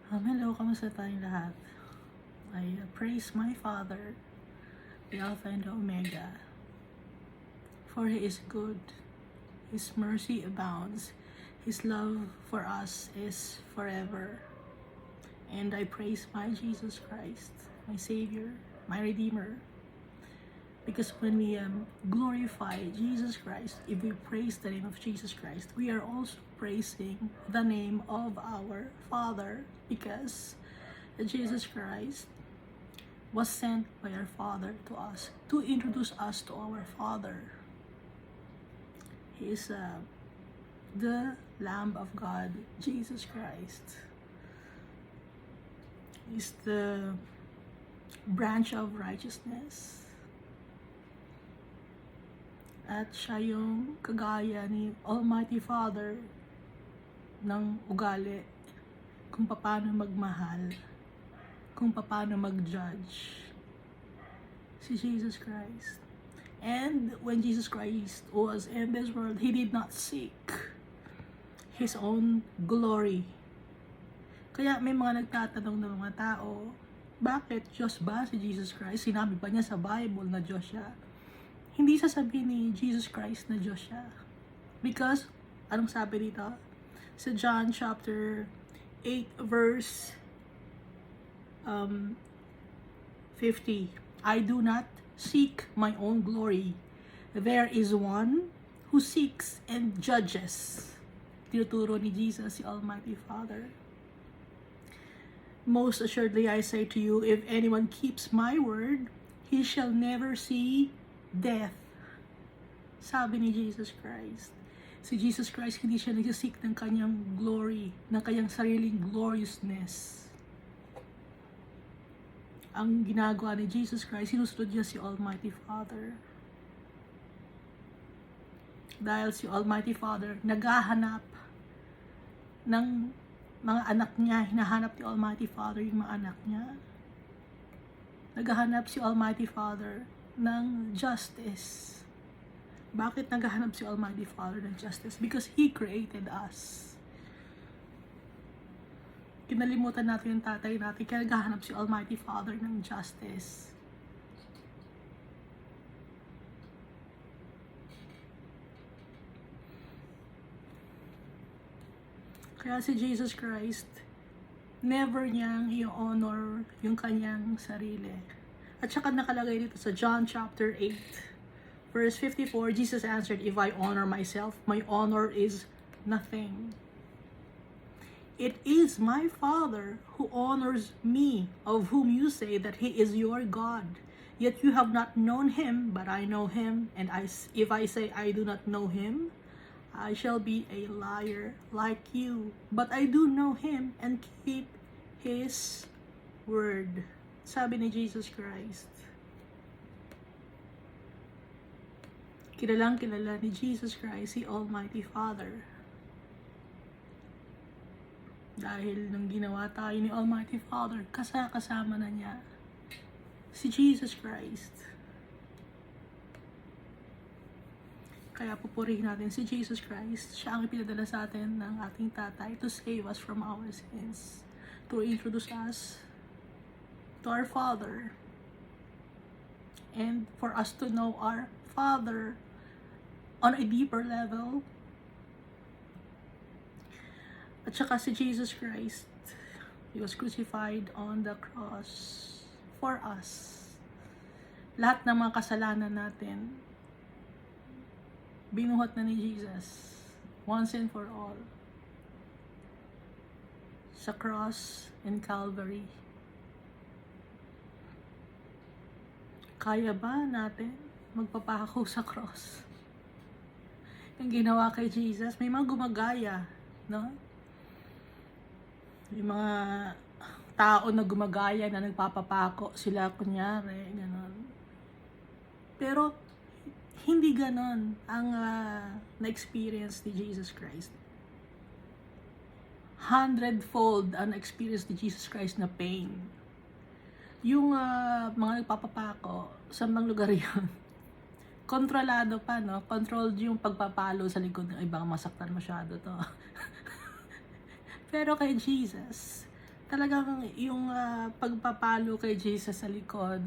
Hello, kamusta tayong lahat? I praise my Father, the Alpha and the Omega, for He is good, His mercy abounds, His love for us is forever. And I praise my Jesus Christ, my Savior, my Redeemer, because when we glorify Jesus Christ, if we praise the name of Jesus Christ, we are also praising the name of our Father, because Jesus Christ was sent by our Father to us to introduce us to our Father. He is the Lamb of God, Jesus Christ. He is the branch of righteousness. At siya yung kagaya ni Almighty Father ng ugali, kung paano magmahal, kung paano mag-judge. Si Jesus Christ. And when Jesus Christ was in this world, He did not seek His own glory. Kaya may mga nagtatanong ng mga tao, bakit Diyos ba si Jesus Christ? Sinabi ba niya sa Bible na Diyos siya? Hindi sasabihin ni Jesus Christ na Diyos siya. Because, anong sabi dito? Sa John chapter 8 verse 50, I do not seek my own glory. There is one who seeks and judges. Tinuturo ni Jesus si Almighty Father. Most assuredly I say to you, if anyone keeps my word, he shall never see death. Sabi ni Jesus Christ. Si Jesus Christ, hindi siya nagsisik ng kanyang glory, ng kanyang sariling gloriousness. Ang ginagawa ni Jesus Christ, sinusunod niya si Almighty Father. Dahil si Almighty Father naghahanap ng mga anak niya, hinahanap ni Almighty Father yung mga anak niya. Naghahanap si Almighty Father ng justice. Bakit naghahanap si Almighty Father ng justice? Because He created us. Kinalimutan natin yung tatay natin, kaya naghahanap si Almighty Father ng justice. Kaya si Jesus Christ, never niyang i-honor yung kanyang sarili. At saka nakalagay dito sa John chapter 8, verse 54, Jesus answered, if I honor myself, my honor is nothing. It is my Father who honors me, of whom you say that He is your God. Yet you have not known Him, but I know Him, and if I say I do not know Him, I shall be a liar like you. But I do know Him and keep His word. Sabi ni Jesus Christ. Kilalang kilala ni Jesus Christ si Almighty Father. Dahil nang ginawa tayo ni Almighty Father, kasama na niya si Jesus Christ. Kaya pupurihin natin si Jesus Christ. Siya ang ipinadala sa atin ng ating tatay to save us from our sins. To introduce us to our Father. And for us to know our Father on a deeper level. At saka si Jesus Christ, He was crucified on the cross for us. Lahat ng mga kasalanan natin, binuhat na ni Jesus once and for all sa cross in Calvary. Kaya ba natin magpapako sa cross? Yung ginawa kay Jesus, may mga gumagaya, no? Yung mga tao na gumagaya na nagpapapako sila, kunyari, gano'n. Pero hindi ganon ang na-experience ni Jesus Christ. 100-fold ang na-experience ni Jesus Christ na pain. Yung mga nagpapapako, sa mga lugar yun, kontrolado pa, no? Controlled yung pagpapalo sa likod ng ibang, masaktan masyado to. Pero kay Jesus, Talagang yung pagpapalo kay Jesus sa likod,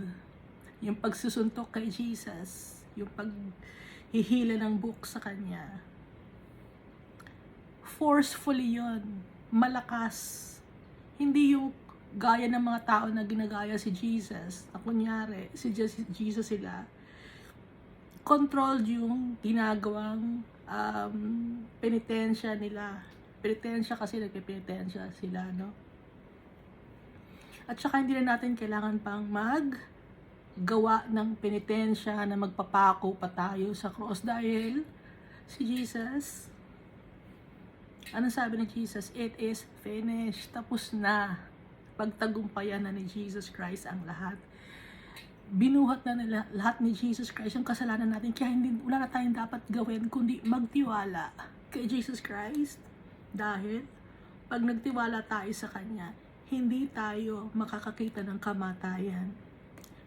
yung pagsusuntok kay Jesus, yung paghihila ng buhok sa kanya, forcefully yon, malakas. Hindi yung gaya ng mga tao na ginagaya si Jesus, na kunyari, si Jesus sila, controlled yung ginagawang penitensya nila. Penitensya kasi nagpe-penitensya sila, no? At saka hindi na natin kailangan pang maggawa ng penitensya na magpapako pa tayo sa cross dahil si Jesus, ano sabi ni Jesus? It is finished. Tapos na. Pagtagumpayan na ni Jesus Christ ang lahat. Binuhat na nila lahat ni Jesus Christ yung kasalanan natin. Kaya wala na tayong dapat gawin kundi magtiwala kay Jesus Christ. Dahil pag nagtiwala tayo sa Kanya, hindi tayo makakakita ng kamatayan.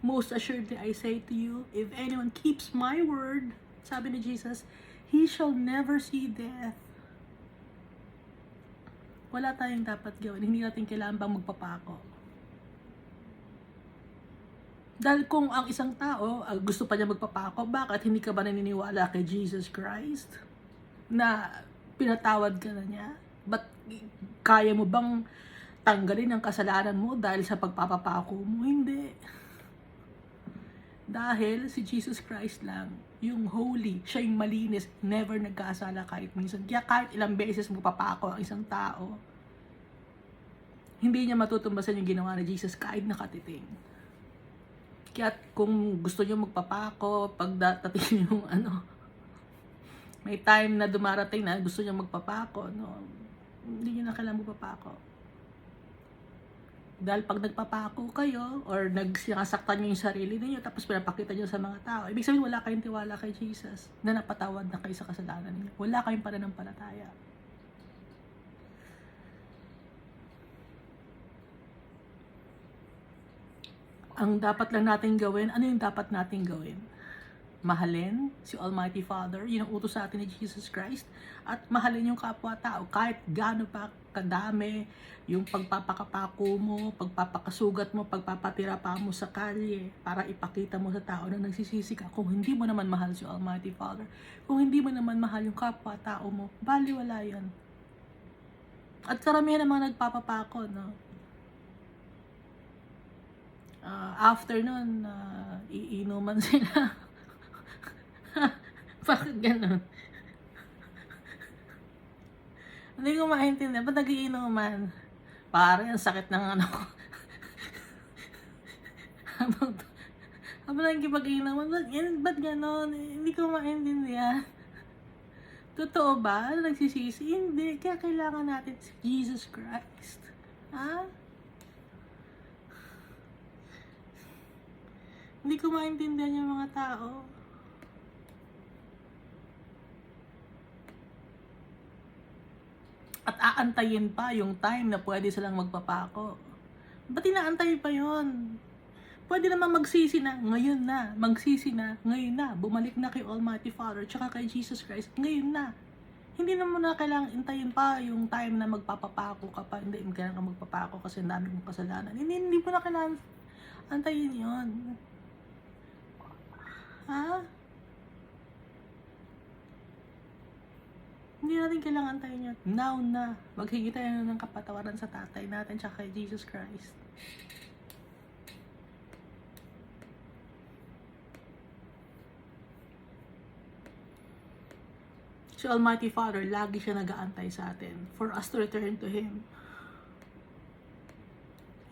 Most assuredly I say to you, if anyone keeps my word, sabi ni Jesus, he shall never see death. Wala tayong dapat gawin. Hindi natin kailangan bang magpapako. Dahil kung ang isang tao gusto pa niya magpapako, bakit hindi ka ba naniniwala kay Jesus Christ? Na pinatawad ka na niya? Ba't kaya mo bang tanggalin ang kasalanan mo dahil sa pagpapapako mo? Hindi. Dahil si Jesus Christ lang, yung holy, siya yung malinis, never nagkasala kahit minsan. Kaya kahit ilang beses mo papako ang isang tao, hindi niya matutumbasan yung ginawa ni Jesus kahit nakatiting. Kaya kung gusto niyo magpapako, pagdating yung may time na dumarating na gusto niyo magpapako, no, hindi niyo na kailangan magpapako. Dahil pag nagpapako kayo or nagsinasaktan niyo yung sarili niyo tapos pinapakita niyo sa mga tao, ibig sabihin wala kayong tiwala kay Jesus na napatawad na kayo sa kasalanan niyo. Wala kayong pananampalataya. Ang dapat lang natin gawin, ano yung dapat natin gawin? Mahalin si Almighty Father, yun ang utos sa atin ni Jesus Christ, at mahalin yung kapwa-tao kahit gaano pa kadami yung pagpapakapako mo, pagpapakasugat mo, pagpapatira pa mo sa kalye para ipakita mo sa tao na nagsisisi ka. Kung hindi mo naman mahal si Almighty Father, kung hindi mo naman mahal yung kapwa-tao mo, baliwala yan. At karamihan ng mga nagpapapako, no? After nun, iinuman sila. Bakit ganun? Hindi ko maintindihan. Ba't nagiinuman? Pare, ang sakit ng ano ko. Habang nagkipag-inuman, ba't ganun? Hindi ko maintindihan. Totoo ba? Nagsisisi? Hindi. Kaya kailangan natin si Jesus Christ. Ha? Hindi ko maintindihan yung mga tao. At aantayin pa yung time na pwede silang magpapako. Ba't inaantay pa yon? Pwede naman magsisi na, ngayon na. Magsisi na, ngayon na. Bumalik na kay Almighty Father, tsaka kay Jesus Christ, ngayon na. Hindi na mo na kailangang intayin pa yung time na magpapapako ka pa. Hindi mo kailangan magpapako kasi ang dami mong kasalanan. Hindi mo na kailangan antayin yon. Ha? Hindi natin kailangan tayo niya. Now na. Maghingi tayo ng kapatawaran sa tatay natin tsaka kay Jesus Christ. Si Almighty Father, lagi siya nag-aantay sa atin for us to return to Him.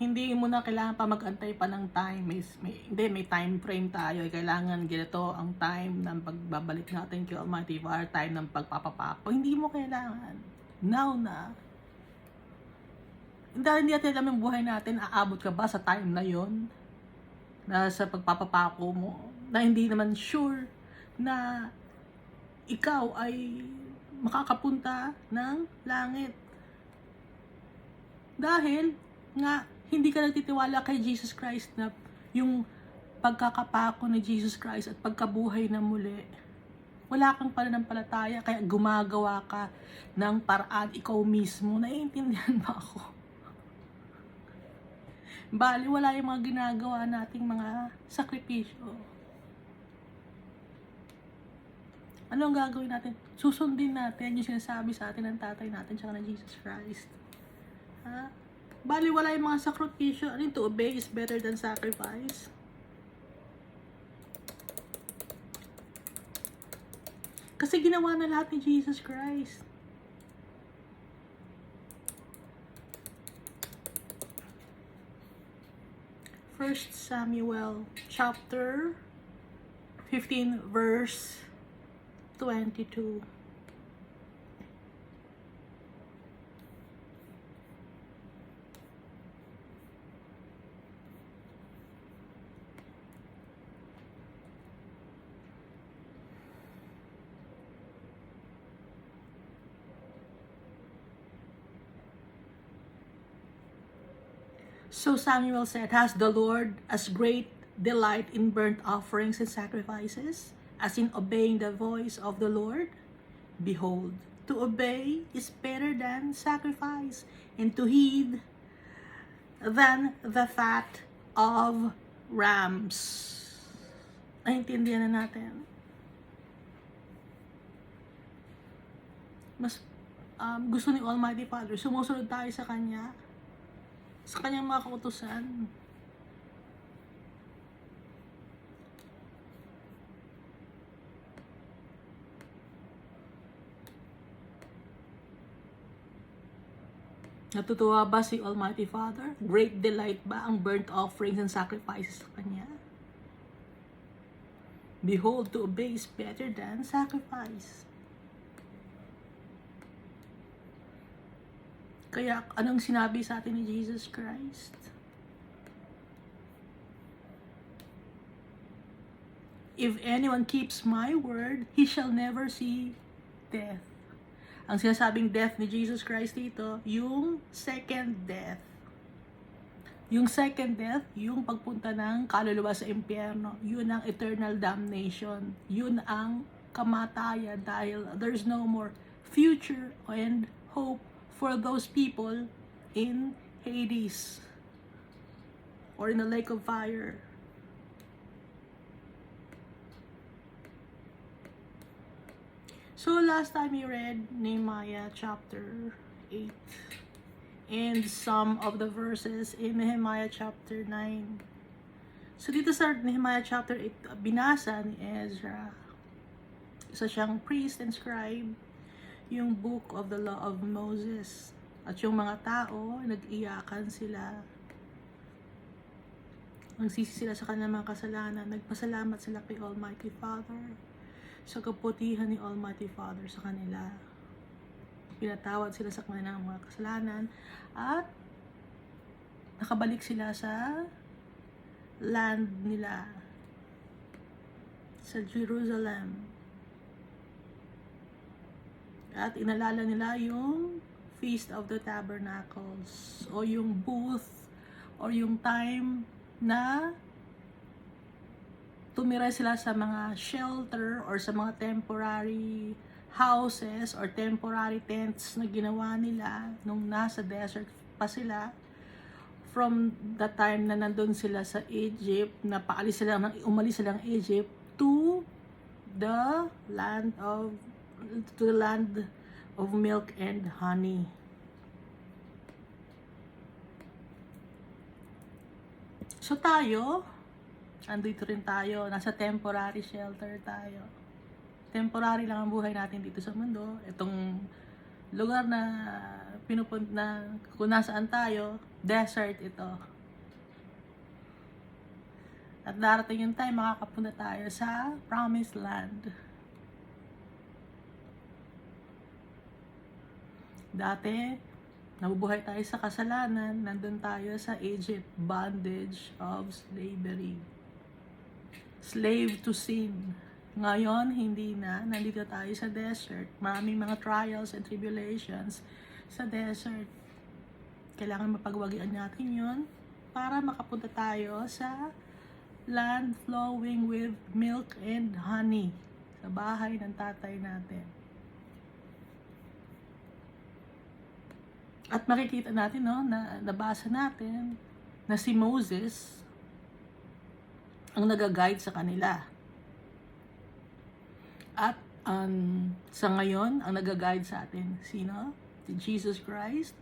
Hindi mo na kailangan pa mag-antay pa ng time. May time frame tayo. Kailangan ganito ang time ng pagbabalik natin kay Almighty Father, time ng pagpapapako. Hindi mo kailangan. Now na. Dahil hindi natin alam yung buhay natin, aabot ka ba sa time na yon? Na sa pagpapapako mo, na hindi naman sure na ikaw ay makakapunta ng langit. Dahil nga, hindi ka nagtitiwala kay Jesus Christ na yung pagkakapako ni Jesus Christ at pagkabuhay na muli. Wala kang pananampalataya, kaya gumagawa ka ng paraan ikaw mismo. Naiintindihan ba ako? Bali, wala yung mga ginagawa nating mga sakripisyo. Ano ang gagawin natin? Susundin natin yung sinasabi sa atin ng tatay natin tsaka ng Jesus Christ. Ha? Bali, wala yung mga sakripisyo. Ano yung to obey is better than sacrifice? Kasi ginawa na lahat ni Jesus Christ. First Samuel chapter 15 verse 22. So Samuel said, "Has the Lord as great delight in burnt offerings and sacrifices, as in obeying the voice of the Lord? Behold, to obey is better than sacrifice, and to heed than the fat of rams." Naintindihan na natin. Mas gusto ni Almighty Father, sumusunod tayo sa Kanya, sa Kanyang mga kautusan. Natutuwa ba si Almighty Father? Great delight ba ang burnt offerings and sacrifices sa Kanya? Behold, to obey is better than sacrifice. Kaya anong sinabi sa atin ni Jesus Christ? If anyone keeps my word, he shall never see death. Ang sinasabing death ni Jesus Christ dito, yung second death. Yung second death, yung pagpunta ng kaluluwa sa impyerno. Yun ang eternal damnation. Yun ang kamatayan dahil there's no more future and hope for those people in Hades or in the lake of fire. So last time we read Nehemiah chapter 8 and some of the verses in Nehemiah chapter 9. So dito sa Nehemiah chapter 8, binasa ni Ezra, isa siyang priest and scribe, yung book of the law of Moses. At yung mga tao, nag-iyakan sila. Nagsisi sila sa kanilang mga kasalanan. Nagpasalamat sila kay Almighty Father sa kaputihan ni Almighty Father sa kanila. Pinatawad sila sa kanilang mga kasalanan at nakabalik sila sa land nila, sa Jerusalem. At inalala nila yung Feast of the Tabernacles o yung booth o yung time na tumira sila sa mga shelter or sa mga temporary houses or temporary tents na ginawa nila nung nasa desert pa sila from the time na nandun sila sa Egypt, na umalis sila ng Egypt to the land of milk and honey. So tayo, andito rin tayo, nasa temporary shelter tayo. Temporary lang ang buhay natin dito sa mundo. Itong lugar na pinupunta, kung nasaan tayo, desert ito. At darating yung time, makakapunta tayo sa promised land. Dati, nabubuhay tayo sa kasalanan, nandun tayo sa Egypt, bondage of slavery. Slave to sin. Ngayon, hindi na. Nandito tayo sa desert. Maraming mga trials and tribulations sa desert. Kailangan mapagwagian natin yun para makapunta tayo sa land flowing with milk and honey. Sa bahay ng tatay natin. At makikita natin, no, na nabasa natin na si Moses ang nag-guide sa kanila. At sa ngayon, ang nag-guide sa atin, sino? Si Jesus Christ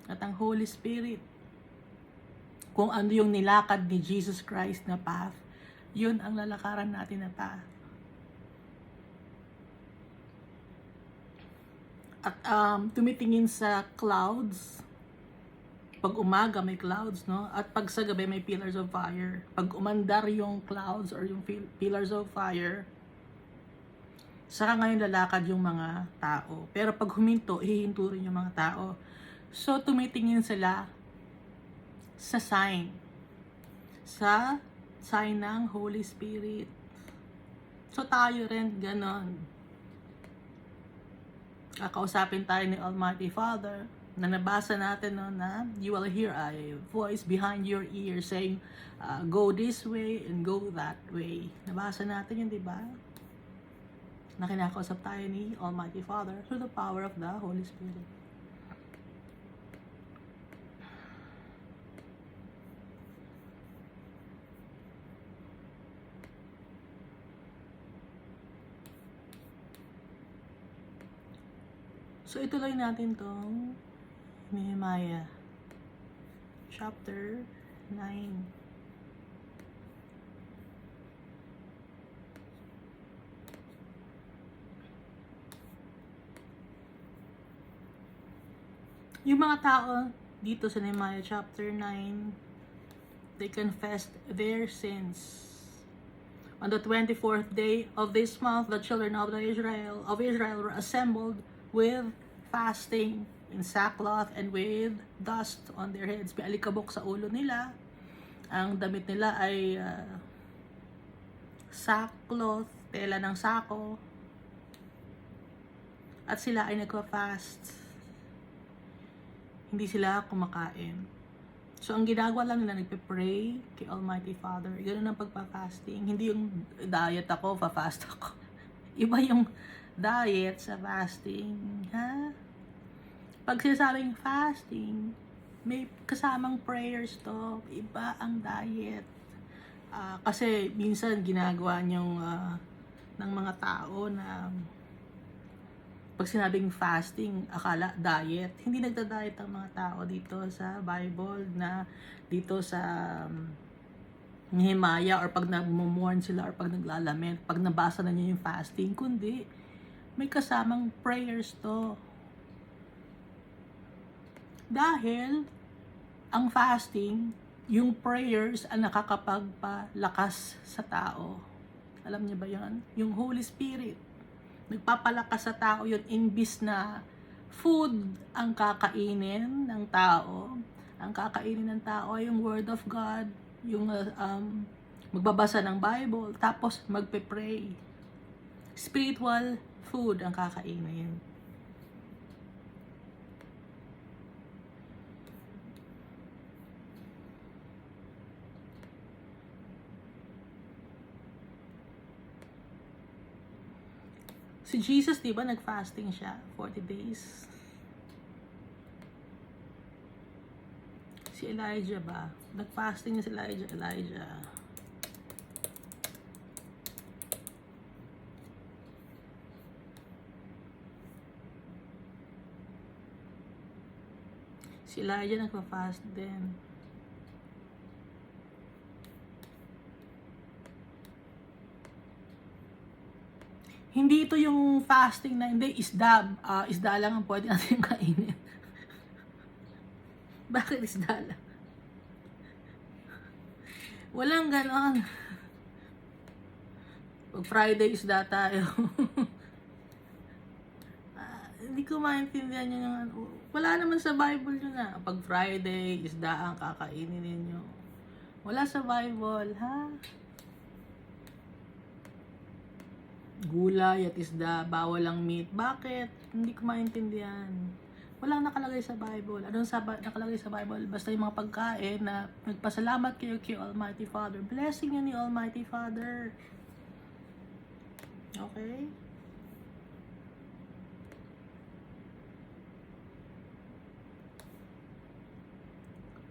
at ang Holy Spirit. Kung ano yung nilakad ni Jesus Christ na path, yun ang lalakaran natin na path. At tumitingin sa clouds. Pag umaga may clouds, no? At pag sa gabi may pillars of fire. Pag umandar yung clouds or yung pillars of fire, saka ngayon lalakad yung mga tao. Pero pag huminto, hihinto rin yung mga tao. So, tumitingin sila sa sign. Sa sign ng Holy Spirit. So, tayo rin ganon. Kakausapin tayo ni Almighty Father na nabasa natin, no, na you will hear a voice behind your ear saying, go this way and go that way. Nabasa natin yun, di ba? Na kinakausap tayo ni Almighty Father through the power of the Holy Spirit. So, ituloy natin tong Nehemiah chapter 9. Yung mga tao dito sa Nehemiah chapter 9, they confessed their sins. On the 24th day of this month, the children of Israel were assembled with fasting in sackcloth and with dust on their heads. May alikabok sa ulo nila. Ang damit nila ay sackcloth, tela ng sako. At sila ay nagpa-fast. Hindi sila kumakain. So, ang ginagawa lang nila, nagpe-pray kay Almighty Father. Ganun ang pagpa-fasting. Hindi yung diet ako, fa-fast ako. Iba yung diet sa fasting. Ha? Pag sinasabing fasting, may kasamang prayers to. Iba ang diet. Kasi minsan ginagawa niyong ng mga tao na pag sinabing fasting, akala diet. Hindi nagda-diet ang mga tao dito sa Bible, na dito sa Nehemiah, or pag nagmo-mourn sila, or pag naglalament, pag nabasa na niya yung fasting, kundi may kasamang prayers to. Dahil ang fasting, yung prayers ang nakakapagpalakas sa tao. Alam niyo ba yan? Yung Holy Spirit. Nagpapalakas sa tao yun, imbis na food ang kakainin ng tao. Ang kakainin ng tao ay yung Word of God, yung magbabasa ng Bible, tapos magpe-pray. Spiritual food ang kakainin. Si Jesus, di ba, nag-fasting siya 40 days. Si Elijah ba? Nag-fasting niya si Elijah. Si Elijah nagpa-fast din. Hindi ito yung fasting na hindi, isda. Isda lang ang pwede natin kainin. Bakit isda lang? Walang ganon. Pag Friday, isda tayo. Hindi ko maintindihan yung wala naman sa Bible yun na. Pag Friday, isda ang kakainin ninyo. Wala sa Bible, ha? Gulay at isda, bawal ang meat. Bakit? Hindi ko maintindihan. Walang nakalagay sa Bible. Anong nakalagay sa Bible? Basta yung mga pagkain na nagpasalamat kayo kay Almighty Father. Blessing yun ni Almighty Father. Okay?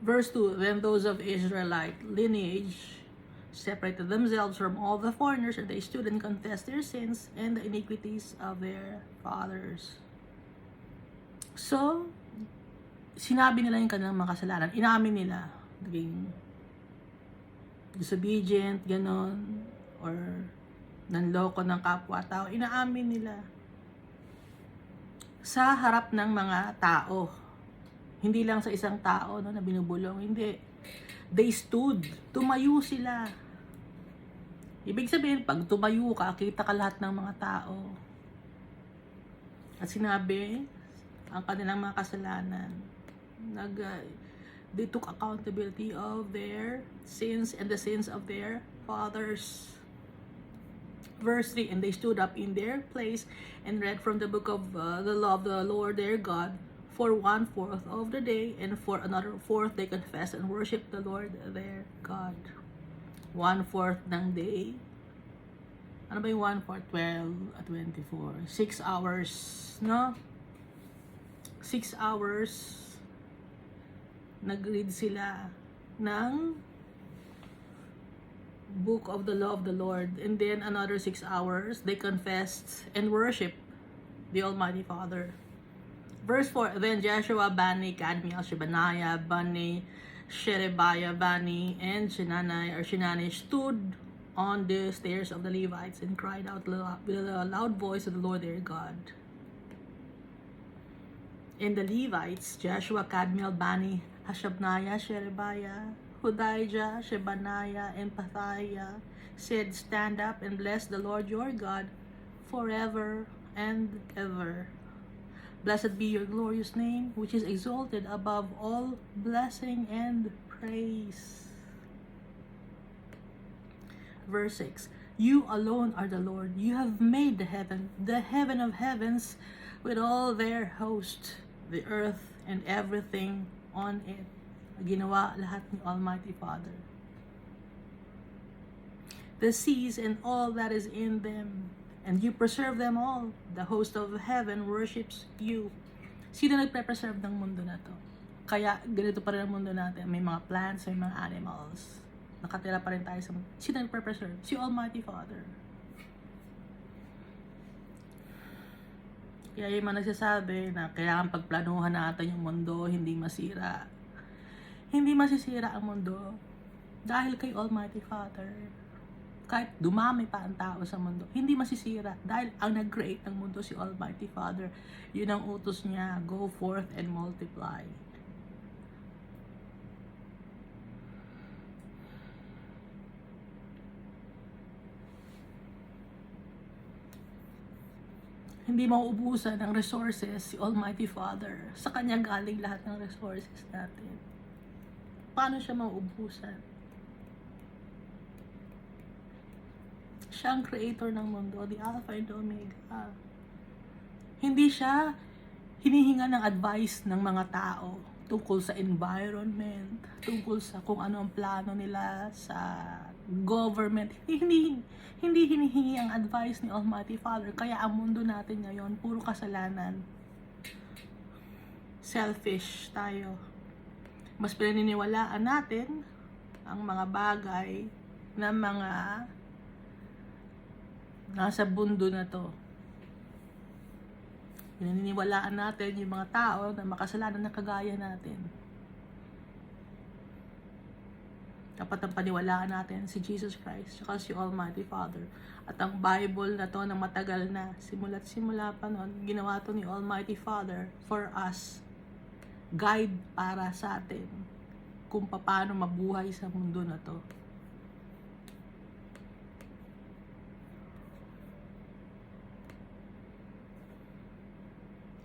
Verse 2, then those of Israelite lineage separated themselves from all the foreigners, and they stood and confessed their sins and the iniquities of their fathers. So, sinabi nila yung kanilang mga kasalanan. Inamin nila. Naging disobedient, ganon, or nanloko ng kapwa-tao. Inaamin nila sa harap ng mga tao. Hindi lang sa isang tao no, na binubulong. Hindi. They stood. Tumayo sila. Ibig sabihin, pag tumayo ka, kita ka lahat ng mga tao. At sinabi, ang kanilang mga kasalanan. They took accountability of their sins and the sins of their fathers. Verse 3, and they stood up in their place and read from the book of the law of the Lord their God for 1/4 of the day, and for another 4th they confessed and worshiped the Lord their God. 1/4 ng day. Ano ba yung 1/4? 12 at 24. 6 hours, no? 6 hours nag-read sila ng book of the law of the Lord, and then another 6 hours they confessed and worshiped the Almighty Father. Verse 4, then Joshua, Bani, Kadmiel, Shebaniah, Bani, Sherebiah, Bani, and Shinani stood on the stairs of the Levites and cried out with a loud voice to the Lord their God. And the Levites, Joshua, Kadmiel, Bani, Hashabniah, Sherebiah, Hodijah, Shebaniah, and Pathaiah said, stand up and bless the Lord your God forever and ever. Blessed be your glorious name, which is exalted above all blessing and praise. Verse 6, you alone are the Lord. You have made the heaven of heavens with all their host, the earth and everything on it. Ginawa lahat ni Almighty Father. The seas and all that is in them, and you preserve them all. The host of heaven worships you. Sino nagpe-preserve ng mundo na to? Kaya ganito pa rin ang mundo natin. May mga plants, may mga animals. Nakatira pa rin tayo sa mundo. Sino nagpe-preserve? Si Almighty Father. Kaya yung mga nagsasabi na kailangan pagplanuhan natin yung mundo, hindi masira. Hindi masisira ang mundo dahil kay Almighty Father. Kahit dumami pa ang tao sa mundo, hindi masisira dahil ang nag-create ng mundo si Almighty Father. Yun ang utos niya, go forth and multiply. Hindi mauubusan ng resources si Almighty Father. Sa Kanya galing lahat ng resources natin. Paano siya mauubusan? Siya ang creator ng mundo, the Alpha and Omega. Hindi siya hinihinga ng advice ng mga tao tungkol sa environment, tungkol sa kung ano ang plano nila sa government. Hindi hinihingi ang advice ni Almighty Father. Kaya ang mundo natin ngayon, puro kasalanan. Selfish tayo. Mas pinaniniwalaan natin ang mga bagay na mga nasa mundo na to. Pinaniniwalaan natin yung mga tao na makasalanan na kagaya natin. Dapat ang paniwalaan natin si Jesus Christ at si Almighty Father. At ang Bible na to na matagal na, simula't simula pa noon, ginawa to ni Almighty Father for us. Guide para sa atin kung paano mabuhay sa mundo na to.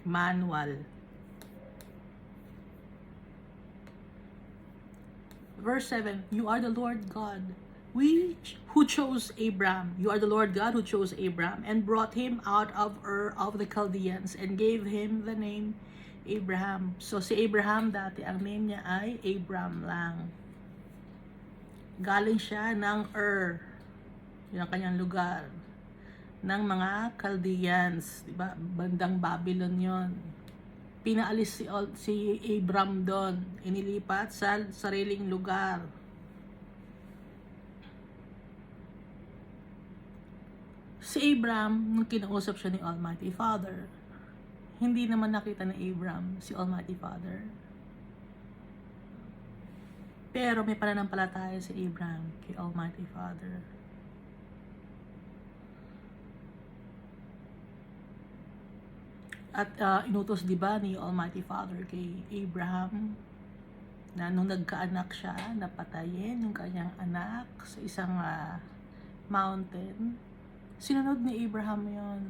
Manual. Verse 7, you are the Lord God, who chose Abram. You are the Lord God who chose Abram and brought him out of Ur of the Chaldeans and gave him the name Abraham. So si Abraham dati, ang name niya ay Abram lang. Galing siya ng Ur, yun ang kanyang lugar, ng mga Chaldeans, diba? Bandang Babylon yon. pinaalis si Abram doon, inilipat sa sariling lugar. Si Abram, nung kinausap siya ni Almighty Father, hindi naman nakita ni Abram si Almighty Father. Pero may pananampalataya si Abram kay Almighty Father. At inutos diba ni Almighty Father kay Abraham na nung nagkaanak siya, napatayin yung kanyang anak sa isang mountain. Sinunod ni Abraham yon.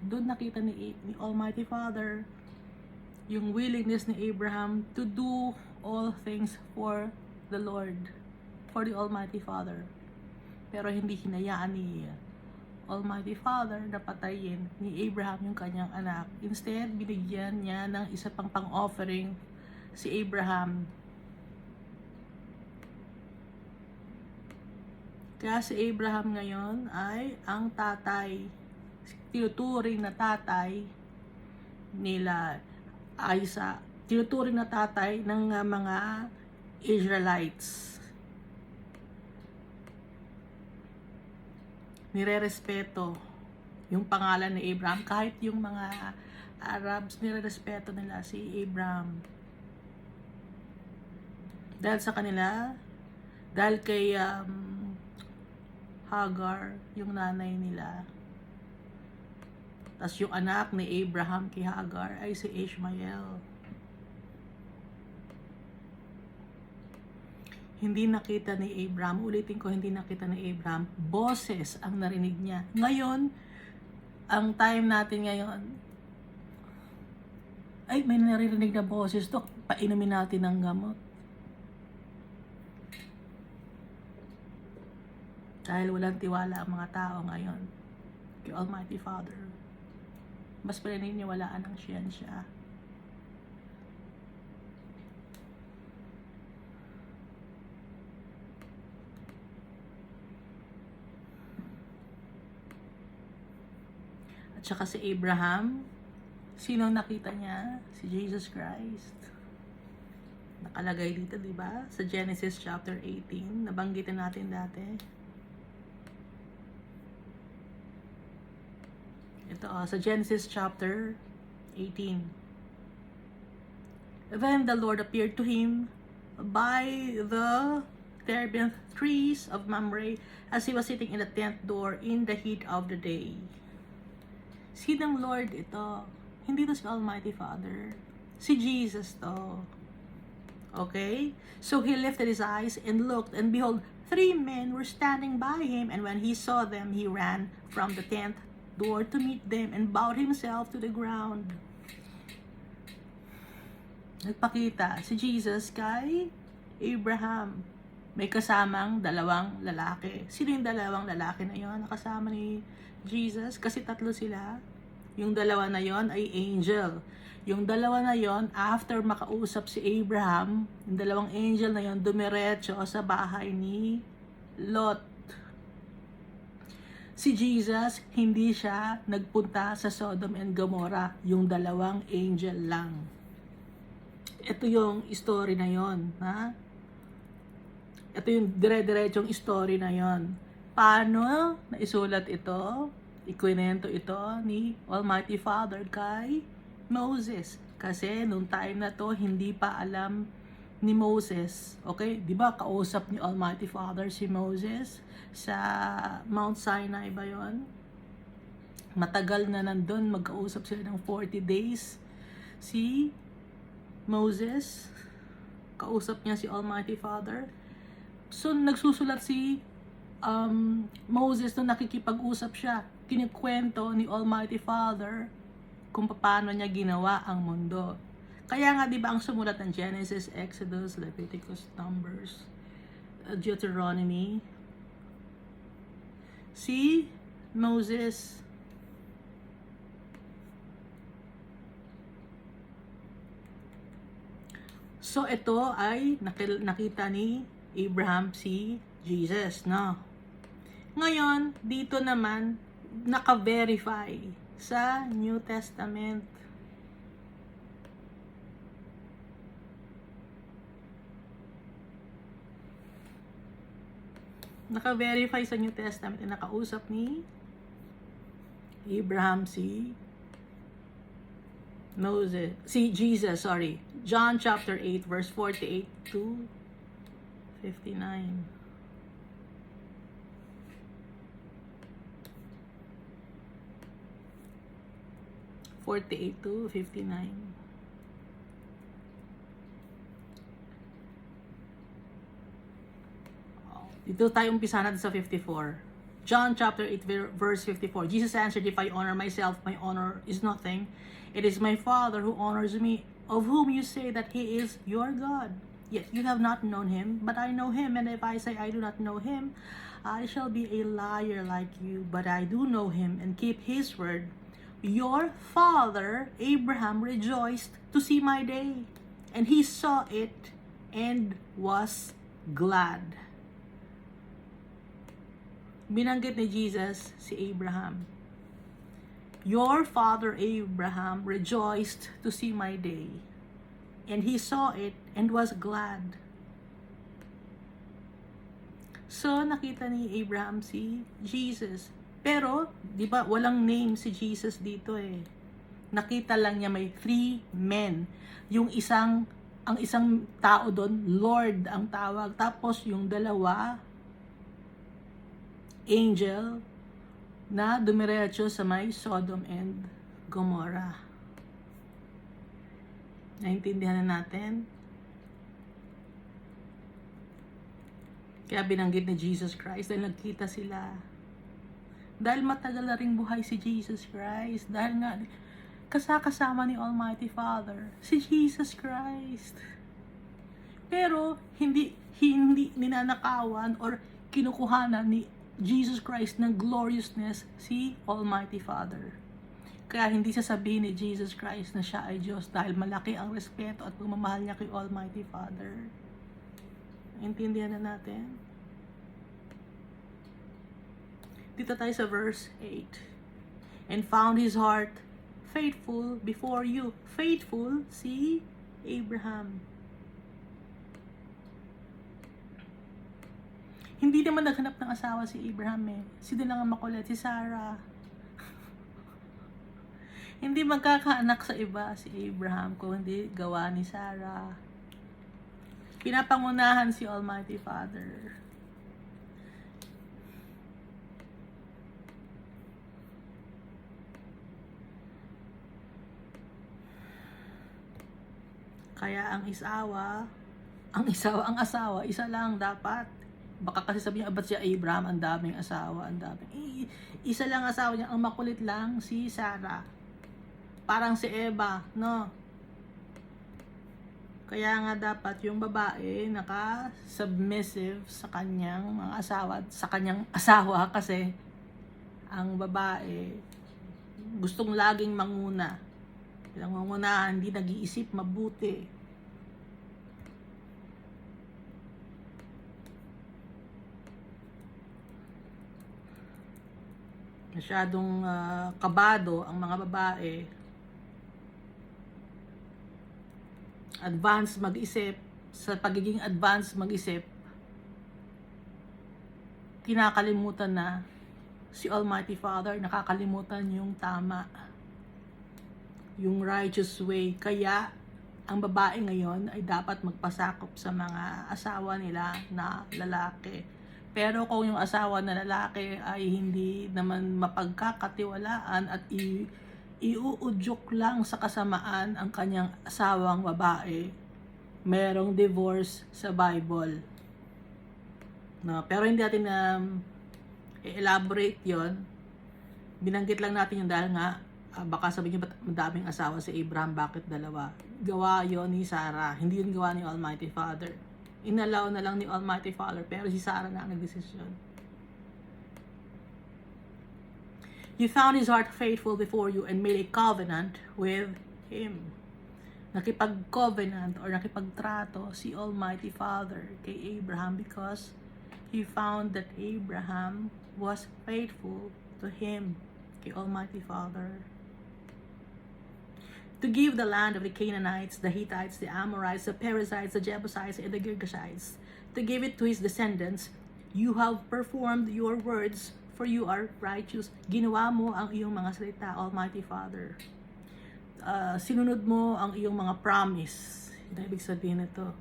Doon nakita ni Almighty Father yung willingness ni Abraham to do all things for the Lord, for the Almighty Father. Pero hindi hinayaan ni Almighty Father na patayin ni Abraham yung kanyang anak. Instead, binigyan niya ng isa pang pang-offering si Abraham. Kaya si Abraham ngayon ay ang tatay, tinuturing na tatay nila Isaac, tinuturing na tatay ng mga Israelites. Nirerespeto yung pangalan ni Abraham, kahit yung mga Arabs, nirerespeto nila si Abraham. Dahil sa kanila, dahil kay Hagar, yung nanay nila. Tapos yung anak ni Abraham kay Hagar ay si Ishmael. Hindi nakita ni Abraham, ulitin ko, hindi nakita ni Abraham, boses ang narinig niya. Ngayon, ang time natin ngayon, ay may naririnig na boses to, painumin natin ng gamot. Dahil walang tiwala ang mga tao ngayon kay Almighty Father. Mas paniniwalaan ang siyensya. At saka si Abraham, sino nakita niya? Si Jesus Christ. Nakalagay dito, di ba? Sa Genesis chapter 18, nabanggitin natin dati. Ito, sa Genesis chapter 18. Then the Lord appeared to him by the terebinth trees of Mamre as he was sitting in the tent door in the heat of the day. Sinang Lord ito? Hindi to si Almighty Father. Si Jesus to. Okay? So he lifted his eyes and looked, and behold, 3 men were standing by him, and when he saw them, he ran from the tent door to meet them and bowed himself to the ground. Nagpakita si Jesus kay Abraham. May kasamang 2 lalaki. Sino yung 2 lalaki na yon nakasama ni Jesus? Kasi 3 sila. Yung 2 na yon ay angel. Yung 2 na yon, after makausap si Abraham, yung 2 angel na yon dumiretso sa bahay ni Lot. Si Jesus, hindi siya nagpunta sa Sodom and Gomorrah, yung 2 angel lang. Ito yung story na yon, ha? Ito yung dire-diretsong story na yon. Paano naisulat ito? Ikwinento ito ni Almighty Father kay Moses. Kasi nung time na to, hindi pa alam ni Moses. Okay? Di ba kausap ni Almighty Father si Moses sa Mount Sinai ba yon? Matagal na nandun, magkausap sila ng 40 days. Si Moses, kausap niya si Almighty Father. So, nagsusulat si Moses nung nakikipag-usap siya. Kinikwento ni Almighty Father kung paano niya ginawa ang mundo. Kaya nga, di ba, ang sumulat ng Genesis, Exodus, Leviticus, Numbers, Deuteronomy, si Moses. So, ito ay nakita ni Abraham si Jesus, no? Ngayon, dito naman, naka-verify sa New Testament. Naka-verify sa New Testament na nakausap ni Abraham si Moses, si Jesus, sorry. John chapter 8 verse 48 to 59. to 59. Dito tayo umpisa natin sa 54. John chapter 8 verse 54. Jesus answered, "If I honor myself, my honor is nothing. It is my Father who honors me, of whom you say that he is your God. Yet you have not known him, but I know him, and if I say I do not know him, I shall be a liar like you, but I do know him and keep his word. Your father Abraham rejoiced to see my day, and he saw it and was glad." Binanggit ni Jesus si Abraham. Your father Abraham rejoiced to see my day, and he saw it and was glad. So, nakita ni Abraham si Jesus. Pero, di ba, walang name si Jesus dito eh. Nakita lang niya may 3 men. Ang isang tao doon, Lord ang tawag. Tapos yung dalawa, angel, na dumiretso sa may Sodom and Gomorrah. Naintindihan na natin? Kaya binanggit ni Jesus Christ dahil nagkita sila. Dahil matagal na ring buhay si Jesus Christ. Dahil nga, kasama ni Almighty Father, si Jesus Christ. Pero, hindi ninanakawan or kinukuhanan ni Jesus Christ ng gloriousness si Almighty Father. Kaya hindi sasabihin ni Jesus Christ na siya ay Diyos dahil malaki ang respeto at pagmamahal niya kay Almighty Father. Intindihan na natin? Dito tayo sa verse 8. And found his heart faithful before you. Faithful si Abraham. Hindi naman naghanap ng asawa si Abraham eh. Sino lang ang makulit? Si Sarah. Hindi magkakaanak sa iba si Abraham kung hindi gawa ni Sarah. Pinapangunahan si Almighty Father. Kaya ang asawa, isa lang dapat. Baka kasi sabihin, ba't siya Abraham, ang daming asawa, ang daming. Isa lang asawa niya, ang makulit lang si Sarah. Parang si Eva, no? Kaya nga dapat yung babae naka-submissive sa kanyang mga asawa, sa kanyang asawa kasi ang babae gustong laging manguna. Pinangungunahan, hindi nag-iisip mabuti. Masyadong kabado ang mga babae. Advance mag-isip. Sa pagiging advance mag-isip, kinakalimutan na si Almighty Father, nakakalimutan yung tama, yung righteous way. Kaya ang babae ngayon ay dapat magpasakop sa mga asawa nila na lalaki. Pero kung yung asawa na lalaki ay hindi naman mapagkakatiwalaan at iuudyok lang sa kasamaan ang kanyang asawang babae, merong divorce sa Bible. No, pero hindi natin elaborate yon. Binanggit lang natin yung dahil nga, baka sabihin nyo, madaming asawa si Abraham, bakit dalawa? Gawa yon ni Sarah, hindi yun gawa ni Almighty Father. Inalaw na lang ni Almighty Father, pero si Sarah na ang nagdesisyon. You found his heart faithful before you and made a covenant with him. Nakipag-covenant or nakipagtrato si Almighty Father kay Abraham because he found that Abraham was faithful to him, kay Almighty Father. To give the land of the Canaanites, the Hittites, the Amorites, the Perizzites, the Jebusites, and the Girgashites, to give it to his descendants, You have performed your words, for you are righteous. Ginawa mo ang iyong mga salita, Almighty Father. Sinunod mo ang iyong mga promise. Ito ibig sabihin nito.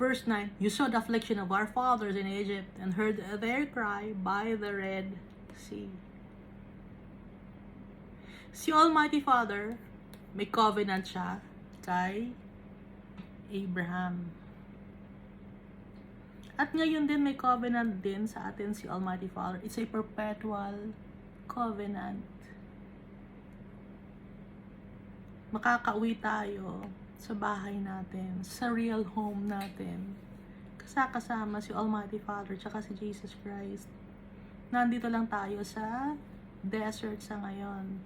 Verse 9, you saw the affliction of our fathers in Egypt and heard their cry by the Red Sea. Si Almighty Father, may covenant siya kay Abraham. At ngayon din may covenant din sa atin si Almighty Father. It's a perpetual covenant. Makakauwi tayo sa bahay natin, sa real home natin, kasama si Almighty Father tsaka si Jesus Christ. Nandito lang tayo sa desert sa ngayon.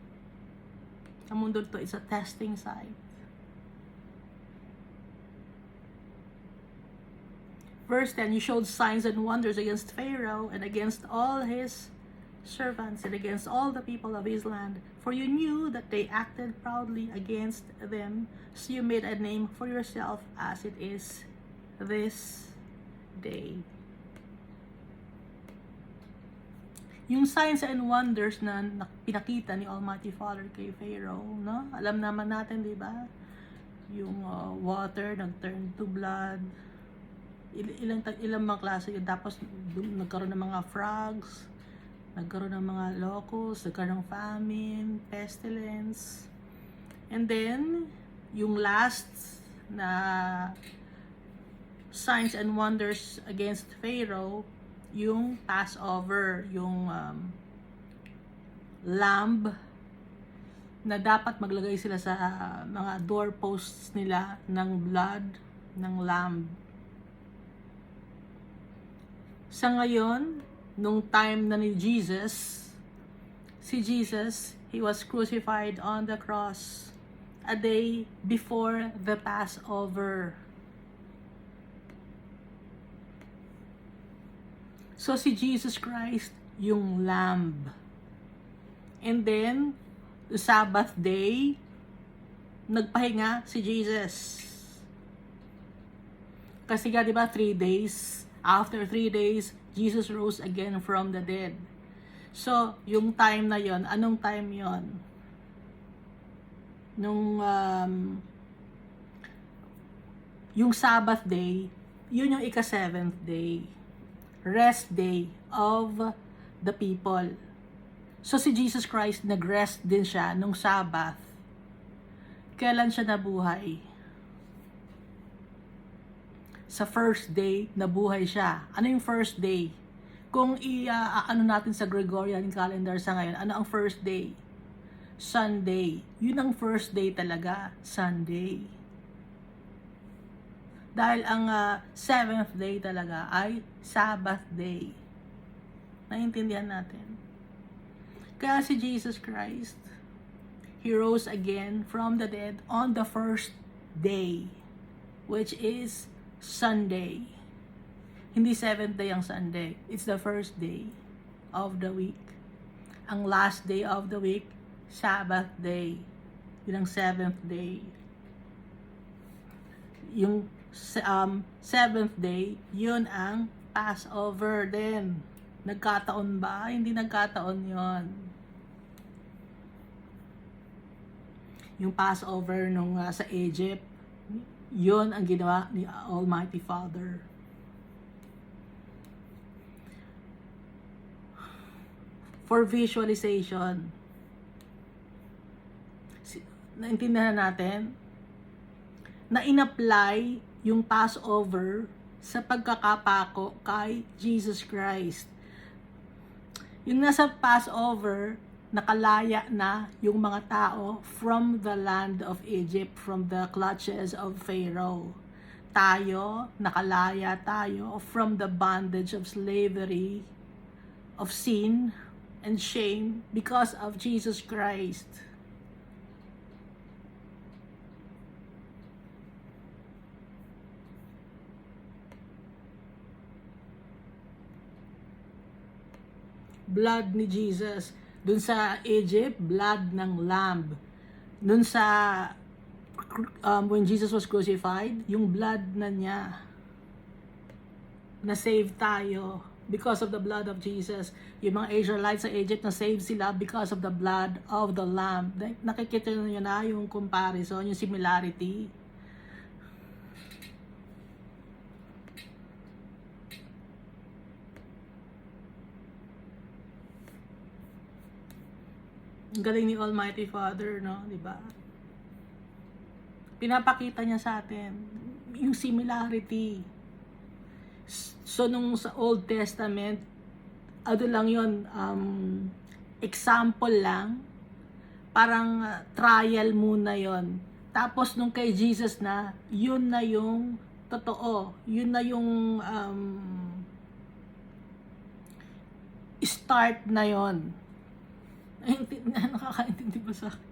Ang mundo to is a testing site. Verse 10, you showed signs and wonders against Pharaoh and against all his servants and against all the people of his land. For you knew that they acted proudly against them, so you made a name for yourself as it is this day. Yung signs and wonders na pinakita ni Almighty Father kay Pharaoh, no? Alam naman natin, di ba? Yung water nag-turn to blood. Ilang mga klase yun. Tapos nagkaroon ng mga frogs, nagkaroon ng mga locusts, nagkaroon ng famine, pestilence. And then, yung last na signs and wonders against Pharaoh, yung Passover, yung lamb na dapat maglagay sila sa mga doorposts nila ng blood ng lamb. Sa ngayon, nung time na ni Jesus, si Jesus, he was crucified on the cross a day before the Passover. So si Jesus Christ, yung lamb. And then, the Sabbath day, nagpahinga si Jesus. Kasi nga, di ba, 3 days, after 3 days, Jesus rose again from the dead. So, yung time na yon, anong time yon? Nung, yung Sabbath day, yun yung ika-7th day. Rest day of the people. So, si Jesus Christ, nag-rest din siya nung Sabbath. Kailan siya nabuhay? Sa first day, nabuhay siya. Ano yung first day? Kung ano natin sa Gregorian calendar sa ngayon, ano ang first day? Sunday. Yun ang first day talaga, Sunday. Dahil ang 7th day talaga ay Sabbath day. Naiintindihan natin. Kaya si Jesus Christ, he rose again from the dead on the first day, which is Sunday. Hindi 7th day ang Sunday. It's the first day of the week. Ang last day of the week, Sabbath day. Yun ang 7th day. Yung 7th day, yun ang Passover din. Nagkataon ba? Hindi nagkataon yon. Yung Passover nung sa Egypt, yun ang ginawa ni Almighty Father. For visualization, naintindihan natin na in-apply yung Passover sa pagkakapako kay Jesus Christ. Yung nasa Passover, nakalaya na yung mga tao from the land of Egypt, from the clutches of Pharaoh. Tayo, nakalaya tayo from the bondage of slavery, of sin and shame because of Jesus Christ. Blood ni Jesus. Dun sa Egypt, blood ng lamb. Dun sa when Jesus was crucified, yung blood na niya, na-save tayo because of the blood of Jesus. Yung mga Israelites sa Egypt, na-save sila because of the blood of the Lamb. Nakikita nyo na yung comparison, yung similarity. Ang galing ni Almighty Father, no? Diba? Pinapakita niya sa atin yung similarity. So, nung sa Old Testament, ano lang yun, example lang, parang trial muna yon. Tapos, nung kay Jesus na, yun na yung totoo. Yun na yung start na yon. Nakakaintindi ba sa akin?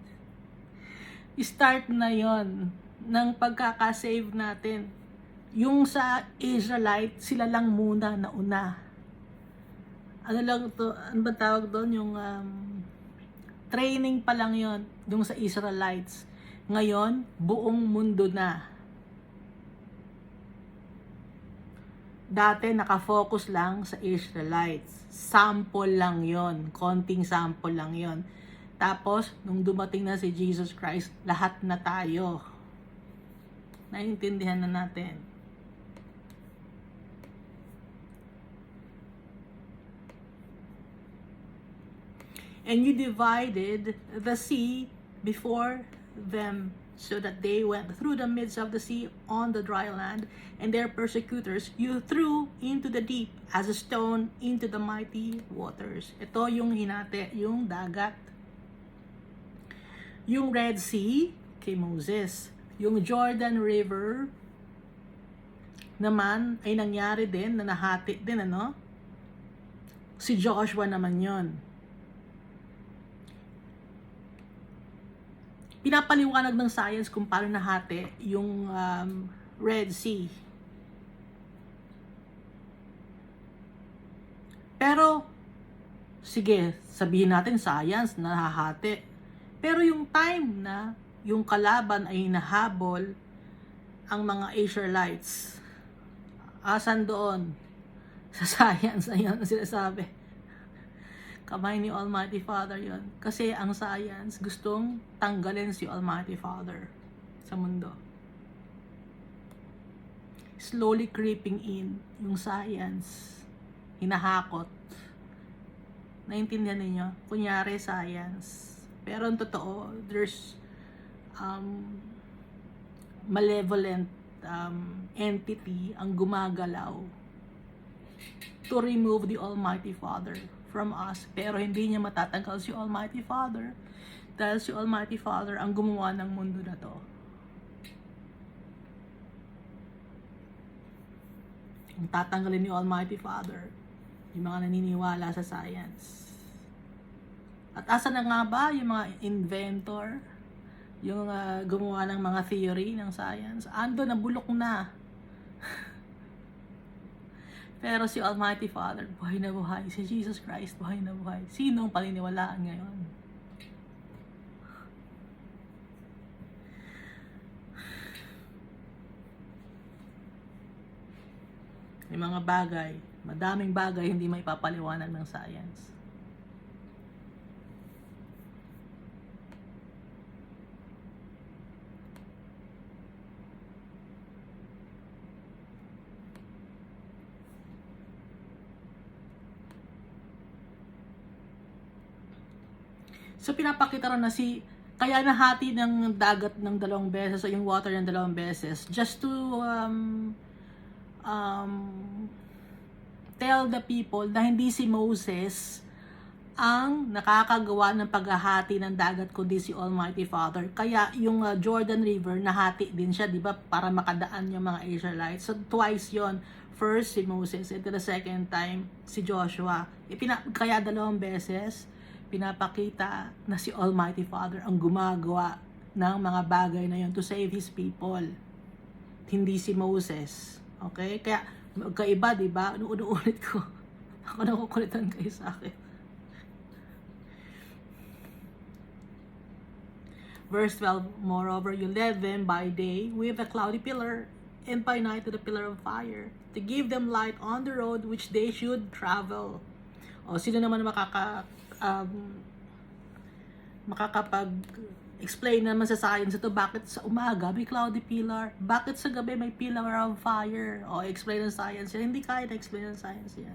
Start na yon ng pagkakasave natin. Yung sa Israelite, sila lang muna nauna. Ano lang to, ano ba tawag doon? Yung training pa lang yon yung sa Israelites. Ngayon, buong mundo na. Dati nakafocus lang sa Israelites. Sample lang yon, konting sample lang yon. Tapos, nung dumating na si Jesus Christ, lahat na tayo. Naiintindihan na natin. And you divided the sea before them, so that they went through the midst of the sea on the dry land, and their persecutors you threw into the deep as a stone into the mighty waters. Ito yung hinati, yung dagat. Yung Red Sea, kay Moses. Yung Jordan River, naman, ay nangyari din, na nahati din, ano? Si Joshua naman yon. Pinapaliwanag ng science kung paano nahati yung Red Sea. Pero, sige, sabihin natin science, nahahati. Pero yung time na yung kalaban ay nahabol ang mga Israelites, asan doon? Sa science na yun, sinasabi. Kamay ni Almighty Father yon. Kasi ang science gustong tanggalin si Almighty Father sa mundo. Slowly creeping in yung science. Hinahakot. Naintindihan ninyo? Kunyari science. Pero ang totoo, there's malevolent entity ang gumagalaw to remove the Almighty Father from us. Pero hindi niya matatanggal si Almighty Father dahil si Almighty Father ang gumawa ng mundo na to. Ang tatanggalin ni Almighty Father yung mga naniniwala sa science. At asa na nga ba yung mga inventor, yung gumawa ng mga theory ng science? Ando na, bulok na. Pero si Almighty Father, buhay na buhay. Si Jesus Christ, buhay na buhay. Sino ang paniniwalaan ngayon? May mga bagay, madaming bagay hindi may papaliwanag ng science. So pinapakita rin na kaya nahati ng dagat ng 2 beses o yung water ng 2 beses just to tell the people na hindi si Moses ang nakakagawa ng paghahati ng dagat kundi si Almighty Father. Kaya yung Jordan River nahati din siya, di ba, para makadaan yung mga Israelites. So twice yon. First si Moses, and the second time si Joshua. Kaya 2 beses pinapakita na si Almighty Father ang gumagawa ng mga bagay na yun to save His people. Hindi si Moses. Okay? Kaya, magkaiba, diba? Unuulit ko. Ako nakukulitan kayo sa akin. Verse 12, moreover, you led them by day with a cloudy pillar, and by night with a pillar of fire, to give them light on the road which they should travel. O, sino naman makakapag-explain naman sa science ito, bakit sa umaga may cloudy pillar, bakit sa gabi may pillar of fire? O, explain ng science yan. Hindi kaya na-explain ng science yan.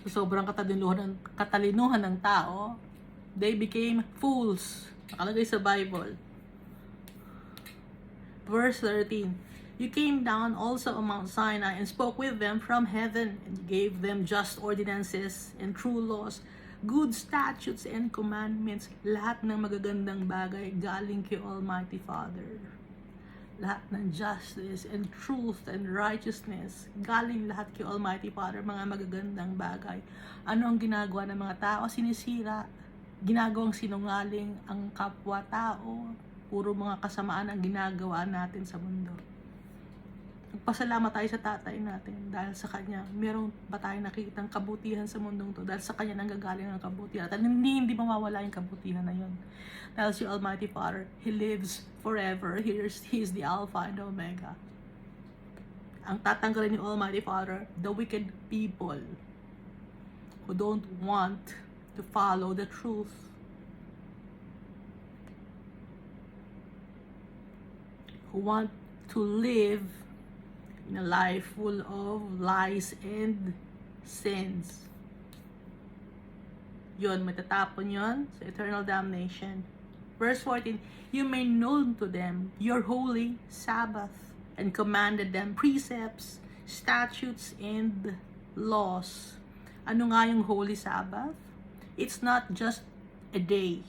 Sobrang katalinuhan ng tao, they became fools. Nakalagay sa Bible. Verse 13, you came down also on Mount Sinai and spoke with them from heaven, and gave them just ordinances and true laws, good statutes and commandments, lahat ng magagandang bagay galing kay Almighty Father. Lahat ng justice and truth and righteousness, galing lahat kay Almighty Father, mga magagandang bagay. Ano ang ginagawa ng mga tao? Sinisira. Ginagawang sinungaling ang kapwa-tao. Puro mga kasamaan ang ginagawa natin sa mundo. Nagpasalamat tayo sa tatay natin dahil sa kanya meron ba tayong nakikitang kabutihan sa mundong to, dahil sa kanya nanggagaling ang kabutihan at hindi mawawala yung kabutihan na yun dahil si Almighty Father, He lives forever. He is the Alpha and Omega. Ang tatanggalin ni Almighty Father, the wicked people who don't want to follow the truth, who want to live in a life full of lies and sins. Yun, matatapon yun sa eternal damnation. Verse 14, you made known to them your holy Sabbath, and commanded them precepts, statutes, and laws. Ano nga yung holy Sabbath? It's not just a day.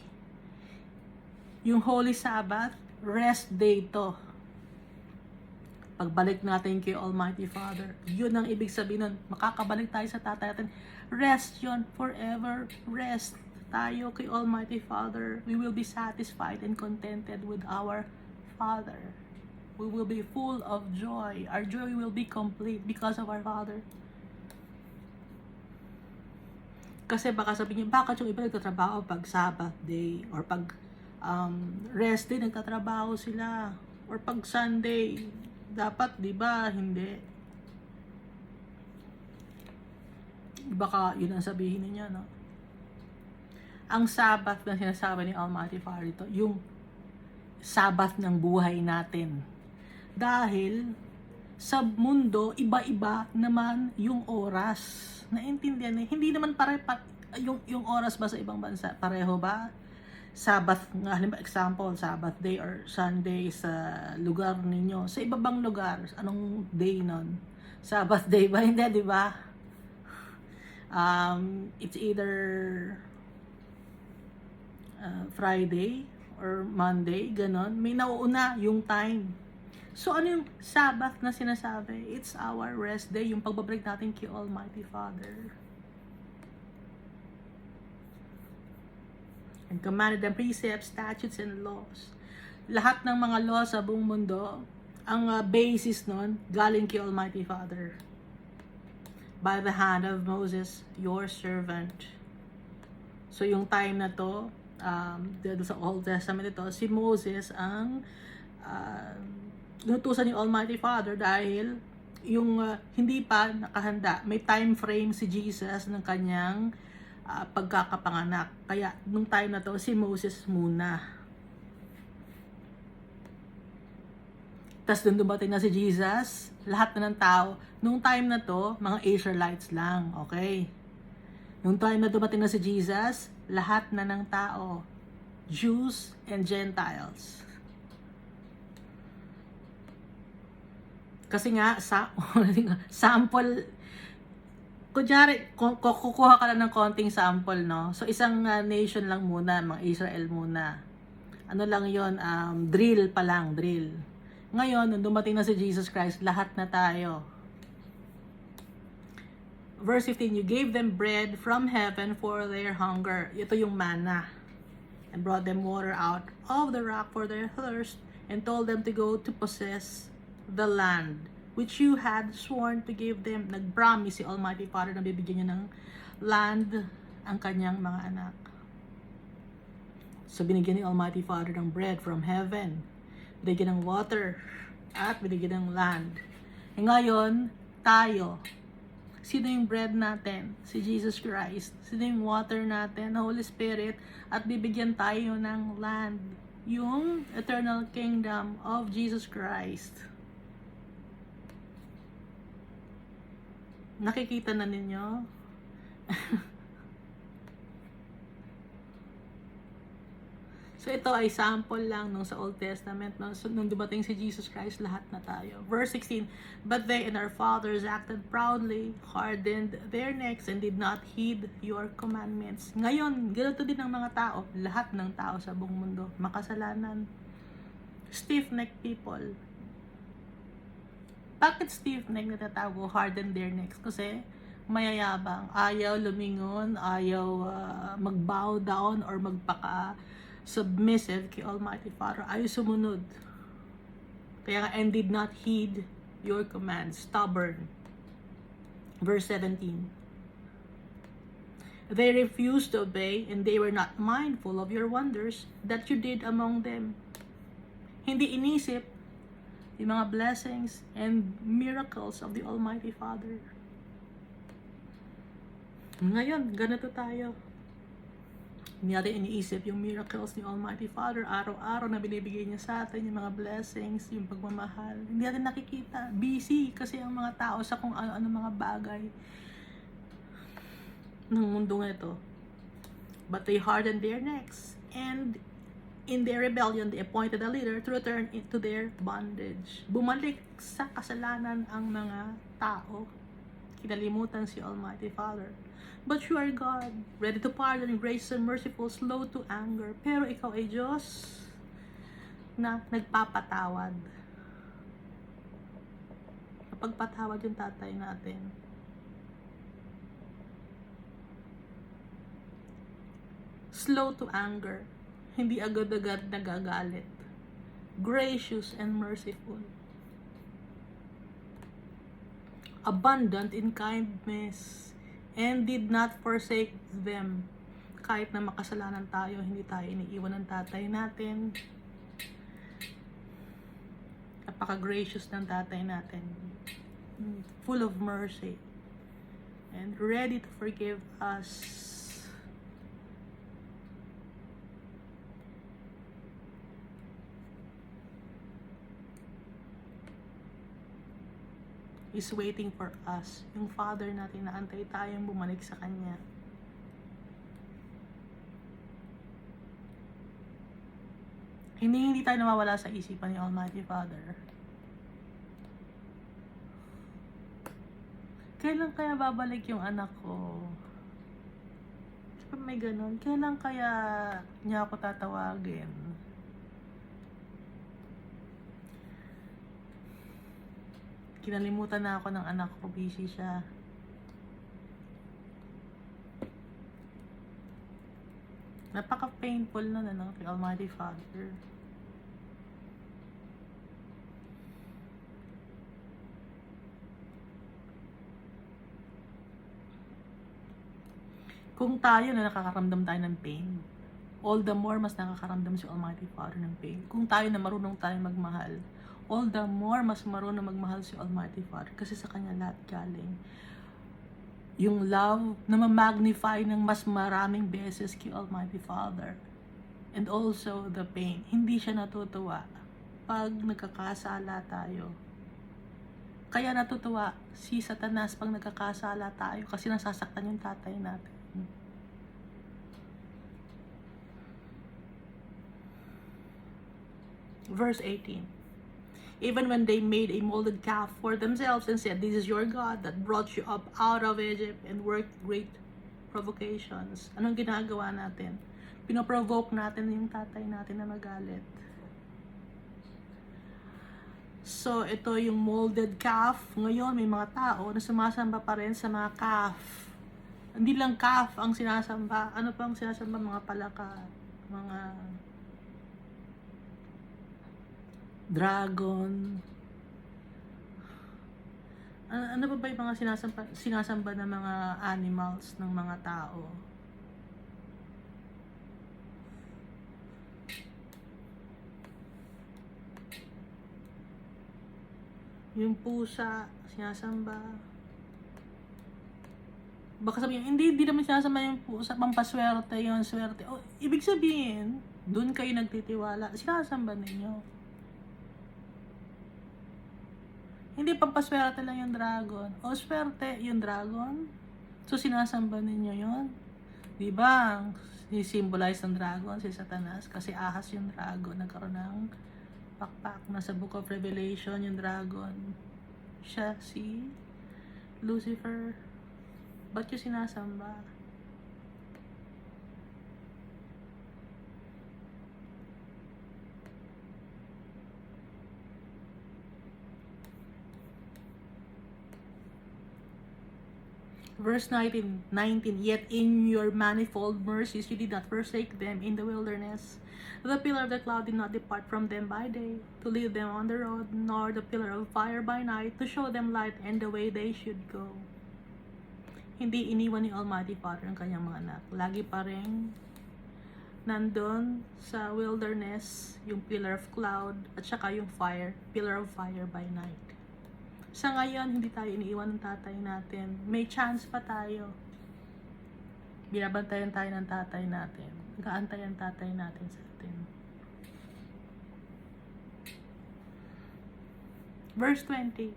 Yung holy Sabbath, rest day to. Pagbalik natin kay Almighty Father, yun ang ibig sabihin nun. Makakabalik tayo sa tatay natin. Rest yun, forever rest tayo kay Almighty Father. We will be satisfied and contented with our Father. We will be full of joy. Our joy will be complete because of our Father. Kasi baka sabihin niyo, bakit yung iba nagtatrabaho pag Sabbath day or pag rest day nagtatrabaho sila, or pag Sunday dapat, di ba? Hindi. Baka yun ang sabihin niya, no? Ang Sabbath na sinasabi ni Almighty Father ito, yung Sabbath ng buhay natin. Dahil sa mundo, iba-iba naman yung oras. Naintindihan niyo? Hindi naman yung oras ba sa ibang bansa? Pareho ba? Sabbath, halimbawa example, Sabbath day or Sunday sa lugar ninyo. Sa iba bang lugar, anong day nun? Sabbath day ba? Hindi, di ba? It's either Friday or Monday, ganon. May nauuna yung time. So, ano yung Sabbath na sinasabi? It's our rest day, yung pagbabalik natin kay Almighty Father. And commanded them precepts, statutes, and laws. Lahat ng mga laws sa buong mundo, ang basis nun, galing kay Almighty Father. By the hand of Moses, your servant. So yung time na to, sa Old Testament ito, si Moses ang inutusan ni Almighty Father dahil yung hindi pa nakahanda, may time frame si Jesus ng kanyang pagkakapanganak. Kaya, nung time na to, si Moses muna. Tapos, nung dumating na si Jesus, lahat na ng tao, nung time na to, mga Israelites lang, okay? Nung time na dumating na si Jesus, lahat na ng tao, Jews and Gentiles. Kasi nga, sample, kunyari, kukuha ka lang ng konting sample, no? So, isang nation lang muna, mga Israel muna. Ano lang yon, drill pa lang, drill. Ngayon, nung dumating na si Jesus Christ, lahat na tayo. Verse 15, you gave them bread from heaven for their hunger. Ito yung manna. And brought them water out of the rock for their thirst, and told them to go to possess the land which you had sworn to give them. Nag-promise si Almighty Father na bibigyan niya ng land ang kanyang mga anak. So binigyan ni Almighty Father ng bread from heaven, binigyan ng water, at binigyan ng land. E ngayon, tayo, sino yung bread natin? Si Jesus Christ. Sino yung water natin? The Holy Spirit. At bibigyan tayo ng land, yung eternal kingdom of Jesus Christ. Nakikita na ninyo? So ito ay sample lang nung sa Old Testament. So, nung dumating si Jesus Christ, lahat na tayo. Verse 16, "But they and our fathers acted proudly, hardened their necks, and did not heed your commandments." Ngayon, ganito din ang mga tao. Lahat ng tao sa buong mundo. Makasalanan. Stiff-necked people. Bakit stiff-neck na tatago? Harden their necks. Kasi mayayabang. Ayaw lumingon, ayaw mag-bow down or magpaka-submissive kay Almighty Father. Ayaw sumunod. Kaya and did not heed your commands. Stubborn. Verse 17. "They refused to obey, and they were not mindful of your wonders that you did among them." Hindi inisip yung mga blessings and miracles of the Almighty Father. Ngayon, ganito tayo. Hindi natin iniisip yung miracles ni Almighty Father, araw-araw na binibigay niya sa atin, yung mga blessings, yung pagmamahal. Hindi natin nakikita. Busy kasi ang mga tao sa kung ano-ano mga bagay ng mundong ito. "But they hardened their necks, and in their rebellion, they appointed a leader to return into their bondage." Bumalik sa kasalanan ang mga tao. Kinalimutan si Almighty Father. "But you are God, ready to pardon, gracious and merciful, slow to anger." Pero ikaw ay Diyos na nagpapatawad. Napagpatawad yung tatay natin. Slow to anger. Hindi agad-agad nagagalit. Gracious and merciful. Abundant in kindness, and did not forsake them. Kahit na makasalanan tayo, hindi tayo iniiwan ng tatay natin. Napaka-gracious ng tatay natin. Full of mercy. And ready to forgive us. Is waiting for us. Yung Father natin, naantay tayong bumalik sa Kanya. Hindi tayo nawawala sa isipan ni Almighty Father. Kailan kaya babalik yung anak ko? Kapag may ganun, kailan kaya niya ako tatawagin? Kinalimutan na ako ng anak ko, busy siya. Napaka-painful na ng Almighty Father. Kung tayo na nakakaramdam tayo ng pain, all the more mas nakakaramdam si Almighty Father ng pain. Kung tayo na marunong tayong magmahal, all the more mas marunong magmahal si Almighty Father kasi sa Kanya lahat galing. Yung love na ma-magnify ng mas maraming beses kay Almighty Father. And also the pain. Hindi siya natutuwa pag nagkakasala tayo. Kaya natutuwa si Satanas pag nagkakasala tayo kasi nasasaktan yung tatay natin. Verse 18. "Even when they made a molded calf for themselves and said, 'This is your God that brought you up out of Egypt,' and worked great provocations." Anong ginagawa natin? Pinoprovoke natin yung tatay natin na magalit. So, ito yung molded calf. Ngayon, may mga tao na sumasamba pa rin sa mga calf. Hindi lang calf ang sinasamba. Ano pa ang sinasamba? Mga palaka, mga dragon. Ano ba yung mga sinasamba ng mga animals ng mga tao? Yung pusa, sinasamba. Baka sabihin, hindi naman sinasamba yung pusa, pampaswerte yun, swerte. O, ibig sabihin, dun kayo nagtitiwala, sinasamba ninyo. Hindi pampaswerte lang yung dragon. O, swerte yung dragon. So, sinasamba ninyo yun. Diba? I-symbolize ng dragon si Satanas kasi ahas yung dragon. Nagkaroon ng pakpak na sa Book of Revelation yung dragon. Siya si Lucifer. Ba't yung sinasamba? Verse 19, Yet in your manifold mercies you did not forsake them in the wilderness. The pillar of the cloud did not depart from them by day, to lead them on the road, nor the pillar of fire by night, to show them light and the way they should go. Hindi iniwan ni Almighty Father ang kanyang mga anak. Lagi pa rin nandun sa wilderness yung pillar of cloud at saka yung pillar of fire by night. Sa ngayon, hindi tayo iniiwan ng tatay natin. May chance pa tayo. Binabantayan tayo ng tatay natin. Nag-aantay ang tatay natin sa atin. Verse 20.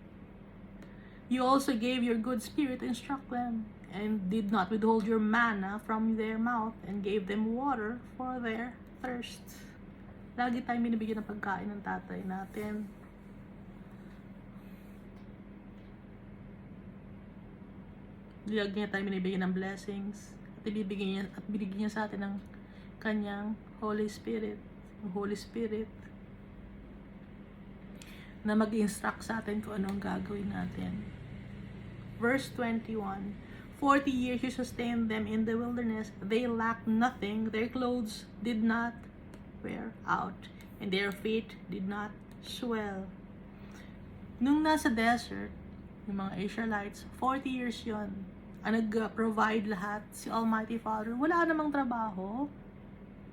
You also gave your good spirit to instruct them, and did not withhold your manna from their mouth, and gave them water for their thirst. Lagi tayong binibigyan ng pagkain ng tatay natin. Lagi niya tayo binibigyan ng blessings. At binigyan niya sa atin ng kanyang Holy Spirit. Yung Holy Spirit na mag-instruct sa atin kung anong gagawin natin. Verse 21. 40 years you sustained them in the wilderness. They lacked nothing. Their clothes did not wear out, and their feet did not swell. Nung nasa desert, yung mga Israelites, 40 years yon, ang nag-provide lahat, si Almighty Father, wala namang trabaho.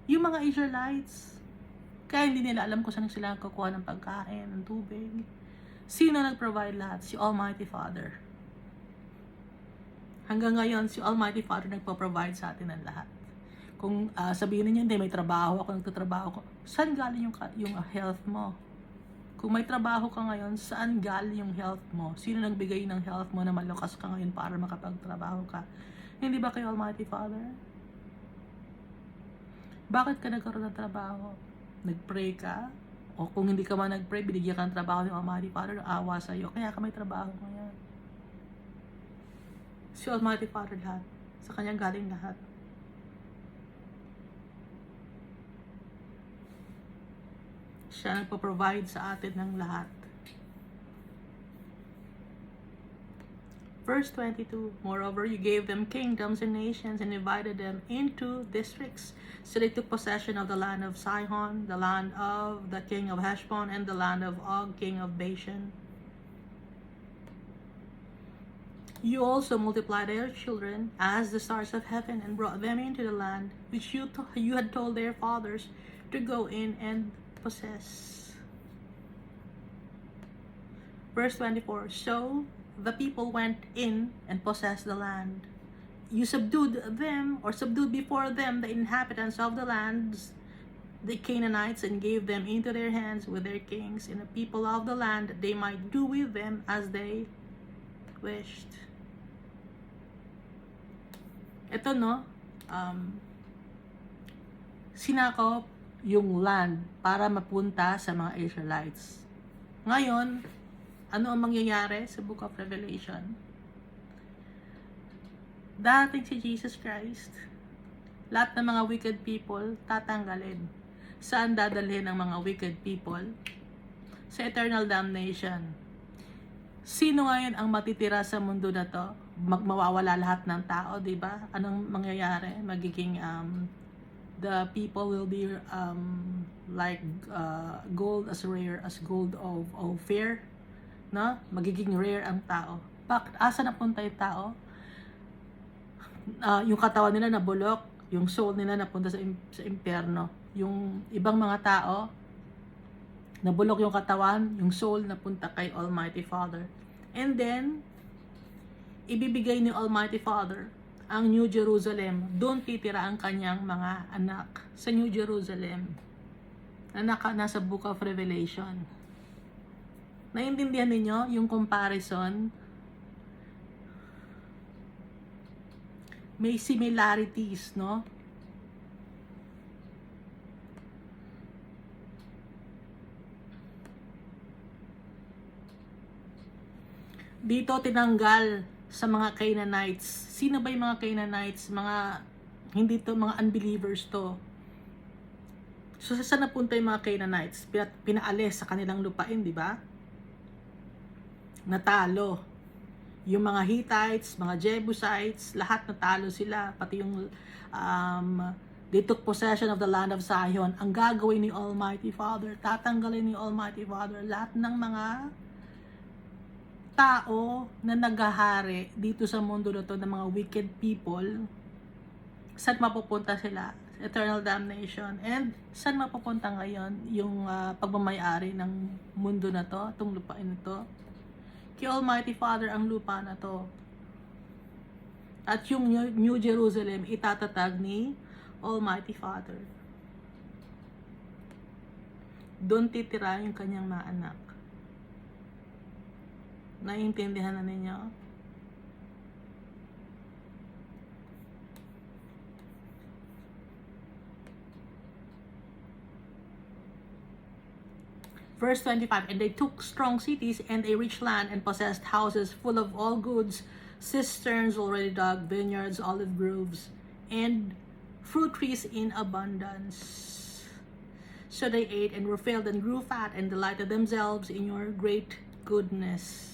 Yung mga Israelites, kaya hindi nila alam kung saan sila kukuha ng pagkain, ng tubig. Sino nag-provide lahat? Si Almighty Father. Hanggang ngayon, si Almighty Father nagpo-provide sa atin ng lahat. Kung sabihin niyo, hindi, may trabaho ako, nagtatrabaho ko, saan galing yung health mo? Kung may trabaho ka ngayon, saan galing yung health mo? Sino nagbigay ng health mo na malakas ka ngayon para makapagtrabaho ka? Hindi ba kay Almighty Father? Bakit ka nagkaroon ng trabaho? Nag-pray ka? O kung hindi ka man nag-pray, binigyan ka ng trabaho ng Almighty Father, awa sa iyo, kaya ka may trabaho ngayon. Si Almighty Father lahat. Sa kanya galing lahat. Siya nagpo-provide sa atin ng lahat. Verse 22, Moreover, you gave them kingdoms and nations and divided them into districts, so they took possession of the land of Sihon, the land of the king of Heshbon, and the land of Og, king of Bashan. You also multiplied their children as the stars of heaven, and brought them into the land which you had told their fathers to go in and possess. Verse 24, So the people went in and possessed the land. You subdued them, or subdued before them the inhabitants of the lands, the Canaanites, and gave them into their hands with their kings, and the people of the land, that they might do with them as they wished. Ito, no, sinakop yung land para mapunta sa mga Israelites. Ngayon, ano ang mangyayari sa Book of Revelation? Dating si Jesus Christ, lahat ng mga wicked people tatanggalin. Saan dadalhin ang mga wicked people? Sa eternal damnation. Sino ngayon ang matitira sa mundo na to? Mawawala lahat ng tao, di ba? Anong mangyayari? Magiging the people will be like gold as rare as gold of fair, no? Magiging rare ang tao. Bakit? Asa napunta yung tao? Yung katawan nila nabulok, yung soul nila napunta sa impyerno. Yung ibang mga tao nabulok yung katawan, yung soul napunta kay Almighty Father. And then, ibibigay ni Almighty Father ang New Jerusalem. Doon titira ang kanyang mga anak sa New Jerusalem na nasa Book of Revelation. Naiintindihan ninyo yung comparison? May similarities, no? Dito tinanggal sa mga Canaanites. Sino ba yung mga Canaanites? Hindi to, mga unbelievers to. So saan napunta yung mga Canaanites? Pinaalis sa kanilang lupain, di ba? Natalo. Yung mga Hittites, mga Jebusites, lahat natalo sila. Pati yung they took possession of the land of Zion. Ang gagawin ni Almighty Father, tatanggalin ni Almighty Father lahat ng mga tao na naghahari dito sa mundo na to, ng mga wicked people. Saan mapupunta sila? Eternal damnation. And saan mapupunta ngayon yung pagmamayari ng mundo na to, itong lupain na to? Kay Almighty Father ang lupa na to. At yung New Jerusalem itatatag ni Almighty Father. Doon titira yung kanyang mga anak. Naiintindihan na ninyo? Verse 25, and they took strong cities and a rich land and possessed houses full of all goods, cisterns already dug, vineyards, olive groves, and fruit trees in abundance. So they ate and were filled and grew fat and delighted themselves in your great goodness.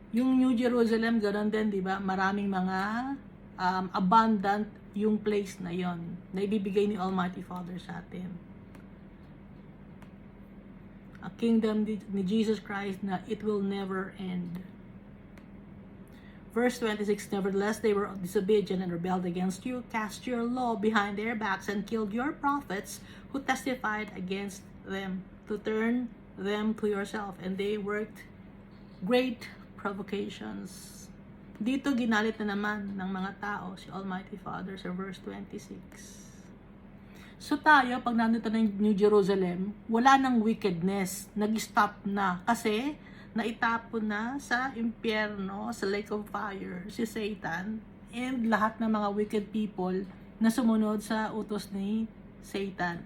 Yung New Jerusalem, ganoon din, di ba? Maraming mga abundant yung place na yon na ibibigay ni Almighty Father sa atin. A kingdom ni Jesus Christ na it will never end. Verse 26, nevertheless they were disobedient and rebelled against you, cast your law behind their backs, and killed your prophets who testified against them, to turn them to yourself, and they worked great provocations. Dito ginalit na naman ng mga tao si Almighty Father sa verse 26. So tayo, pag nandito na yung New Jerusalem, wala nang wickedness. Nag-stop na. Kasi naitapon na sa impyerno, sa lake of fire, si Satan and lahat ng mga wicked people na sumunod sa utos ni Satan.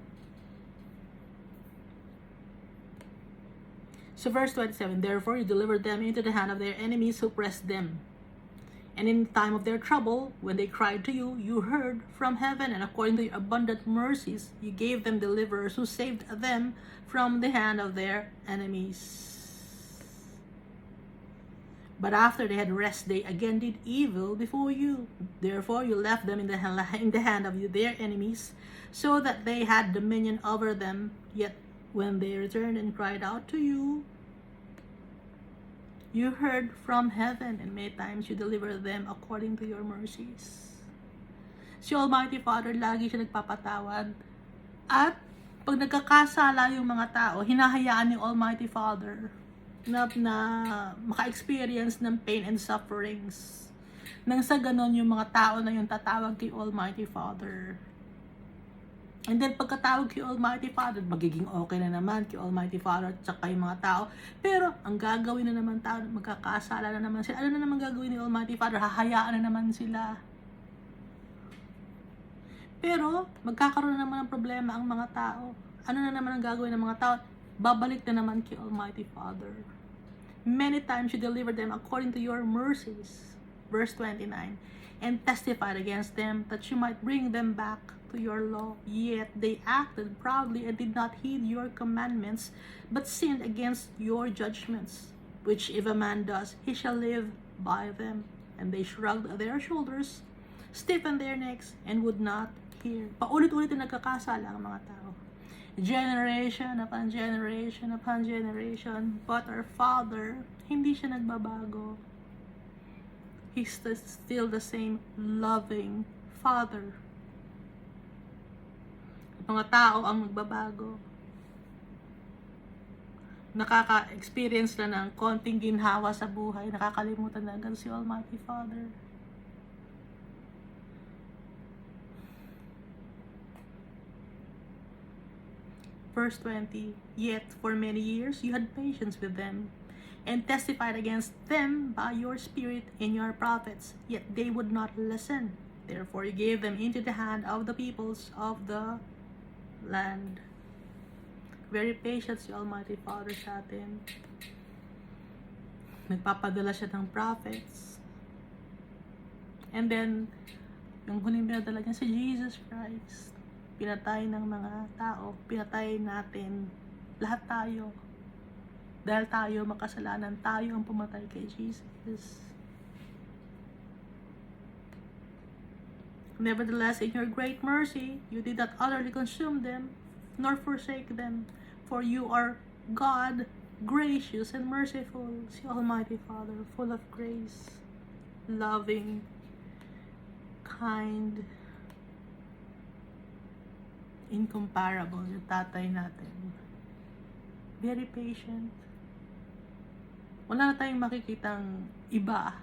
So verse 27, therefore you delivered them into the hand of their enemies who pressed them. And in the time of their trouble, when they cried to you, you heard from heaven, and according to your abundant mercies, you gave them deliverers who saved them from the hand of their enemies. But after they had rest, they again did evil before you. Therefore you left them in the hand of their enemies, so that they had dominion over them. Yet when they returned and cried out to you, you heard from heaven, and many times you delivered them according to your mercies. Si Almighty Father, lagi siya nagpapatawad. At pag nagkakasala yung mga tao, hinahayaan ni Almighty Father na maka-experience ng pain and sufferings. Nang sa ganon, yung mga tao na yung tatawag kay Almighty Father. And then pagkatawag kay Almighty Father, magiging okay na naman kay Almighty Father at saka yung mga tao. Pero ang gagawin na naman tao, magkakasala na naman sila. Ano na naman gagawin ni Almighty Father? Hahayaan na naman sila. Pero magkakaroon na naman ng problema ang mga tao. Ano na naman ang gagawin ng mga tao? Babalik na naman kay Almighty Father. Many times you delivered them according to your mercies. Verse 29. And testified against them that you might bring them back to your law. Yet they acted proudly and did not heed your commandments, but sinned against your judgments. Which if a man does, he shall live by them. And they shrugged their shoulders, stiffened their necks, and would not hear. Paulit-ulit na nagkakasala ang mga tao. Generation upon generation upon generation. But our Father, hindi siya nagbabago. He's still the same loving Father. Mga tao ang magbabago. Nakaka-experience na ng konting ginhawa sa buhay, nakakalimutan na agad si Almighty Father. Verse 20, yet for many years you had patience with them, and testified against them by your spirit and your prophets, yet they would not listen. Therefore you gave them into the hand of the peoples of the land. Very patient si Almighty Father sa atin. Nagpapadala siya ng prophets. And then, yung huling pinadala niya si Jesus Christ. Pinatay ng mga tao. Pinatay natin. Lahat tayo. Dahil tayo makasalanan, tayo ang pumatay kay Jesus. Nevertheless, in your great mercy, you did not utterly consume them, nor forsake them. For you are God, gracious and merciful, si Almighty Father, full of grace, loving, kind, incomparable, yung tatay natin. Very patient. Wala na tayong makikitang iba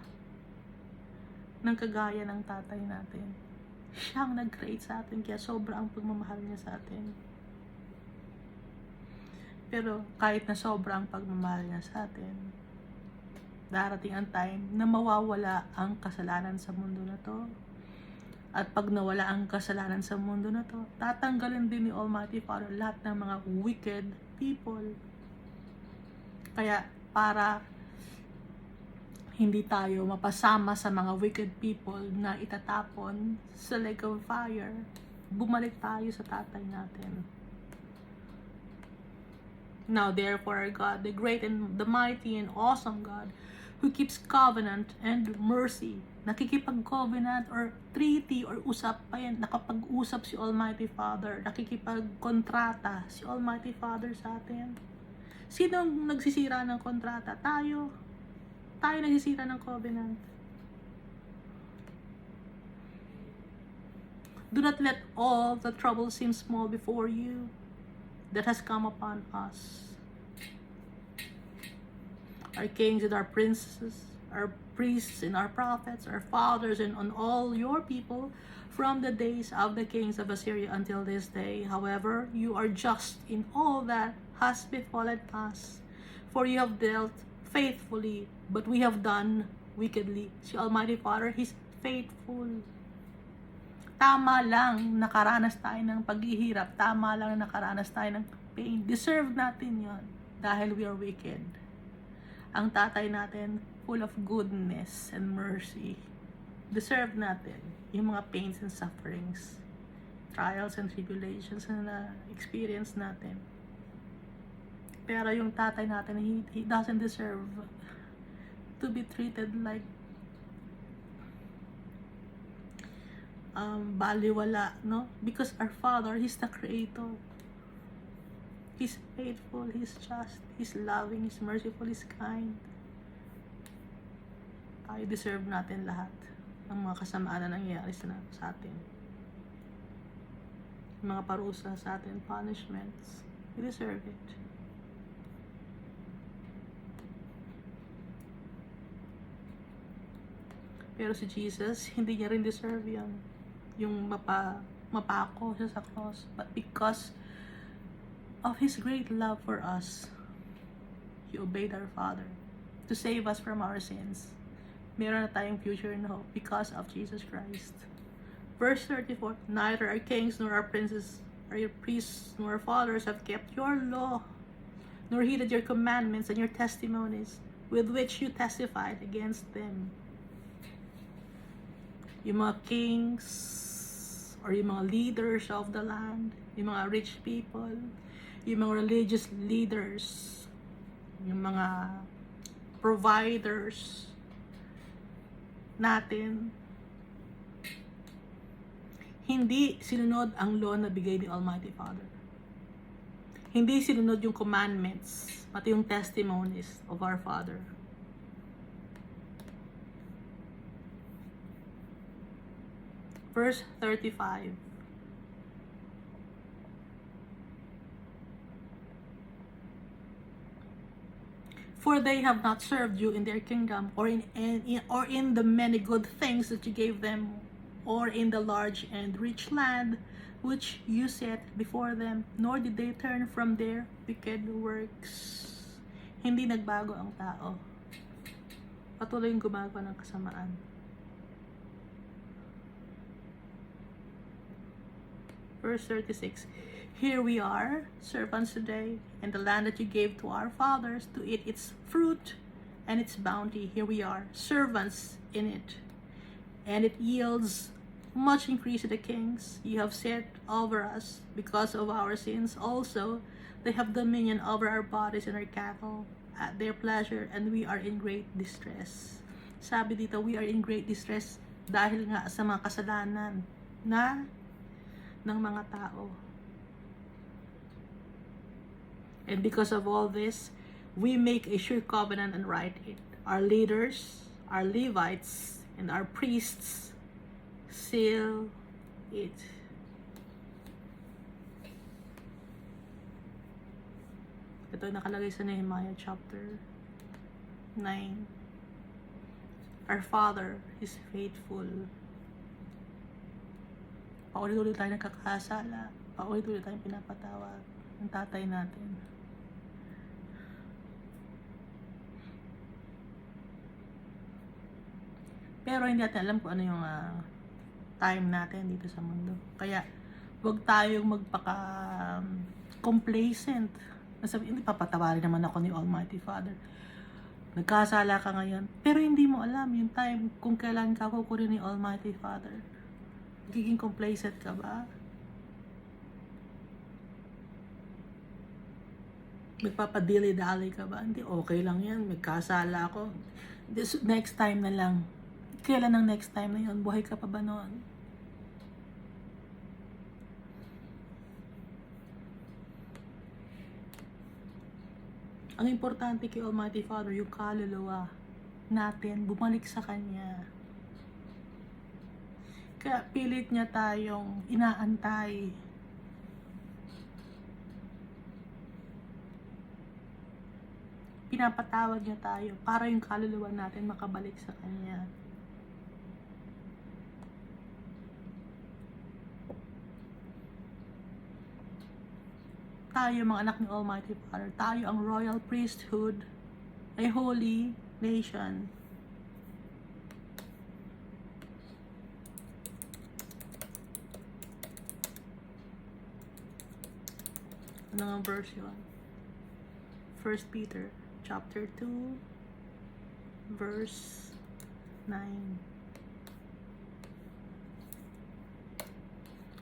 ng kagaya ng tatay natin. Siyang nag-create sa atin, kaya sobra ang pagmamahal niya sa atin. Pero kahit na sobra ang pagmamahal niya sa atin, darating ang time na mawawala ang kasalanan sa mundo na to. At pag nawala ang kasalanan sa mundo na to, tatanggalin din ni Almighty Father lahat ng mga wicked people. Kaya para hindi tayo mapasama sa mga wicked people na itatapon sa lake of fire, bumalik tayo sa tatay natin. Now therefore God, the great and the mighty and awesome God, who keeps covenant and mercy, nakikipag-covenant or treaty or usap pa yan, nakapag-usap si Almighty Father, nakikipag-kontrata si Almighty Father sa atin. Sino ang nagsisira ng kontrata? Tayo. Tayo nagsisira ng covenant. Do not let all the trouble seem small before you that has come upon us. Our kings and our princes, our priests and our prophets, our fathers and on all your people from the days of the kings of Assyria until this day. However, you are just in all that has befallen us, for you have dealt faithfully, but we have done wickedly. Si Almighty Father, He's faithful. Tama lang nakaranas tayo ng paghihirap, tama lang na nakaranas tayo ng pain. Deserve natin yon dahil we are wicked. Ang tatay natin, full of goodness and mercy. Deserve natin yung mga pains and sufferings, trials and tribulations na na-experience natin. Pero yung tatay natin, he doesn't deserve to be treated like baliwala, no? Because our Father, He's the Creator. He's faithful, He's just, He's loving, He's merciful, He's kind. Tayo deserve natin lahat ng mga kasamaan na nangyayari sa atin. Mga parusa sa atin, punishments. We deserve it. Pero si Jesus, hindi niya rin deserve yan. Yung mapako siya sa cross. But because of His great love for us, He obeyed our Father to save us from our sins. Meron na tayong future and hope because of Jesus Christ. Verse 34, neither our kings nor our princes, or your priests nor our fathers have kept your law, nor heeded your commandments and your testimonies, with which you testified against them. Yung mga kings or yung mga leaders of the land, yung mga rich people, yung mga religious leaders, yung mga providers natin, hindi sinunod ang law na bigay ni Almighty Father. Hindi sinunod yung commandments, pati yung testimonies of our Father. Verse 35. For they have not served you in their kingdom, or in the many good things that you gave them, or in the large and rich land which you set before them, nor did they turn from their wicked works. Hindi nagbago ang tao. Patuloy yung gumagawa ng kasamaan. Verse 36. Here we are, servants today, in the land that you gave to our fathers to eat its fruit and its bounty. Here we are, servants in it. And it yields much increase to the kings you have set over us because of our sins. Also, they have dominion over our bodies and our cattle at their pleasure, and we are in great distress. Sabi dito, we are in great distress dahil nga sa mga kasalanan ng mga tao. And because of all this, we make a sure covenant and write it. Our leaders, our Levites, and our priests seal it. Ito ay nakalagay sa Nehemiah chapter 9. Our Father is faithful. Paulit-ulit tayo nagkakasala. Paulit-ulit tayong pinapatawad ng tatay natin. Pero hindi natin alam kung ano yung time natin dito sa mundo. Kaya, huwag tayong magpaka-complacent. Nasabi, hindi papatawarin naman ako ni Almighty Father. Nagkasala ka ngayon, pero hindi mo alam yung time kung kailan ka kukunin ni Almighty Father. Magiging complacent ka ba? Magpapadili-dali ka ba? Hindi, okay lang yan. Magkasala ako. Next time na lang. Kailan ang next time na yun? Buhay ka pa ba noon? Ang importante kay Almighty Father, yung kaluluwa natin, bumalik sa Kanya. Kaya pilit niya tayong inaantay. Pinapatawad niya tayo para yung kaluluwa natin makabalik sa Kanya. Tayo, mga anak ni Almighty Father, tayo ang royal priesthood, a holy nation. Ano nga verse yun? 1 Peter chapter 2 verse 9.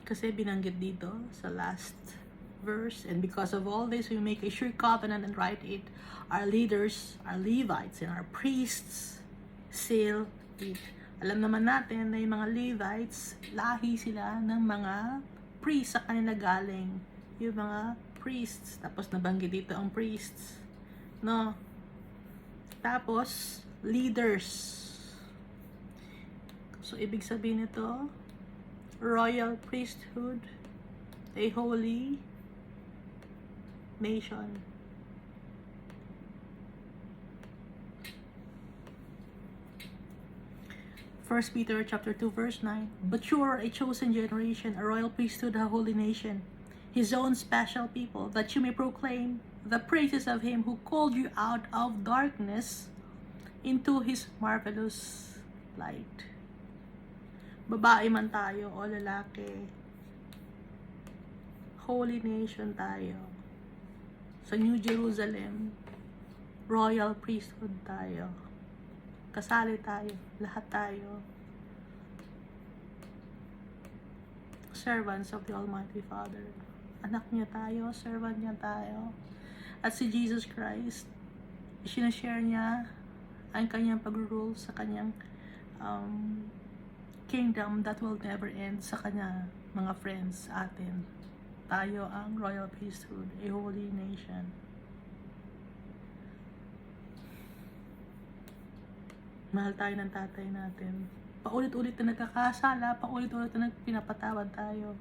Kasi binanggit dito sa last verse, and because of all this, we make a sure covenant and write it. Our leaders, our Levites, and our priests seal it. Alam naman natin na yung mga Levites, lahi sila ng mga priests sa kanila galing. Yung mga priests. Tapos nabanggit dito ang priests. No? Tapos, leaders. So, ibig sabihin nito, royal priesthood, a holy nation. First Peter chapter 2 verse 9. But you are a chosen generation, a royal priesthood, a holy nation, His own special people, that you may proclaim the praises of Him who called you out of darkness into His marvelous light. Babae man tayo o lalaki, holy nation tayo. Sa New Jerusalem, royal priesthood tayo. Kasali tayo, lahat tayo. Servants of the Almighty Father. Anak niya tayo, servant niya tayo. At si Jesus Christ, sinashare niya ang kanyang pag-rule sa kanyang kingdom that will never end sa kanya, mga friends, atin. Tayo ang royal priesthood, a holy nation. Mahal tayo ng tatay natin. Paulit-ulit na nagkakasala, paulit-ulit na pinapatawad tayo.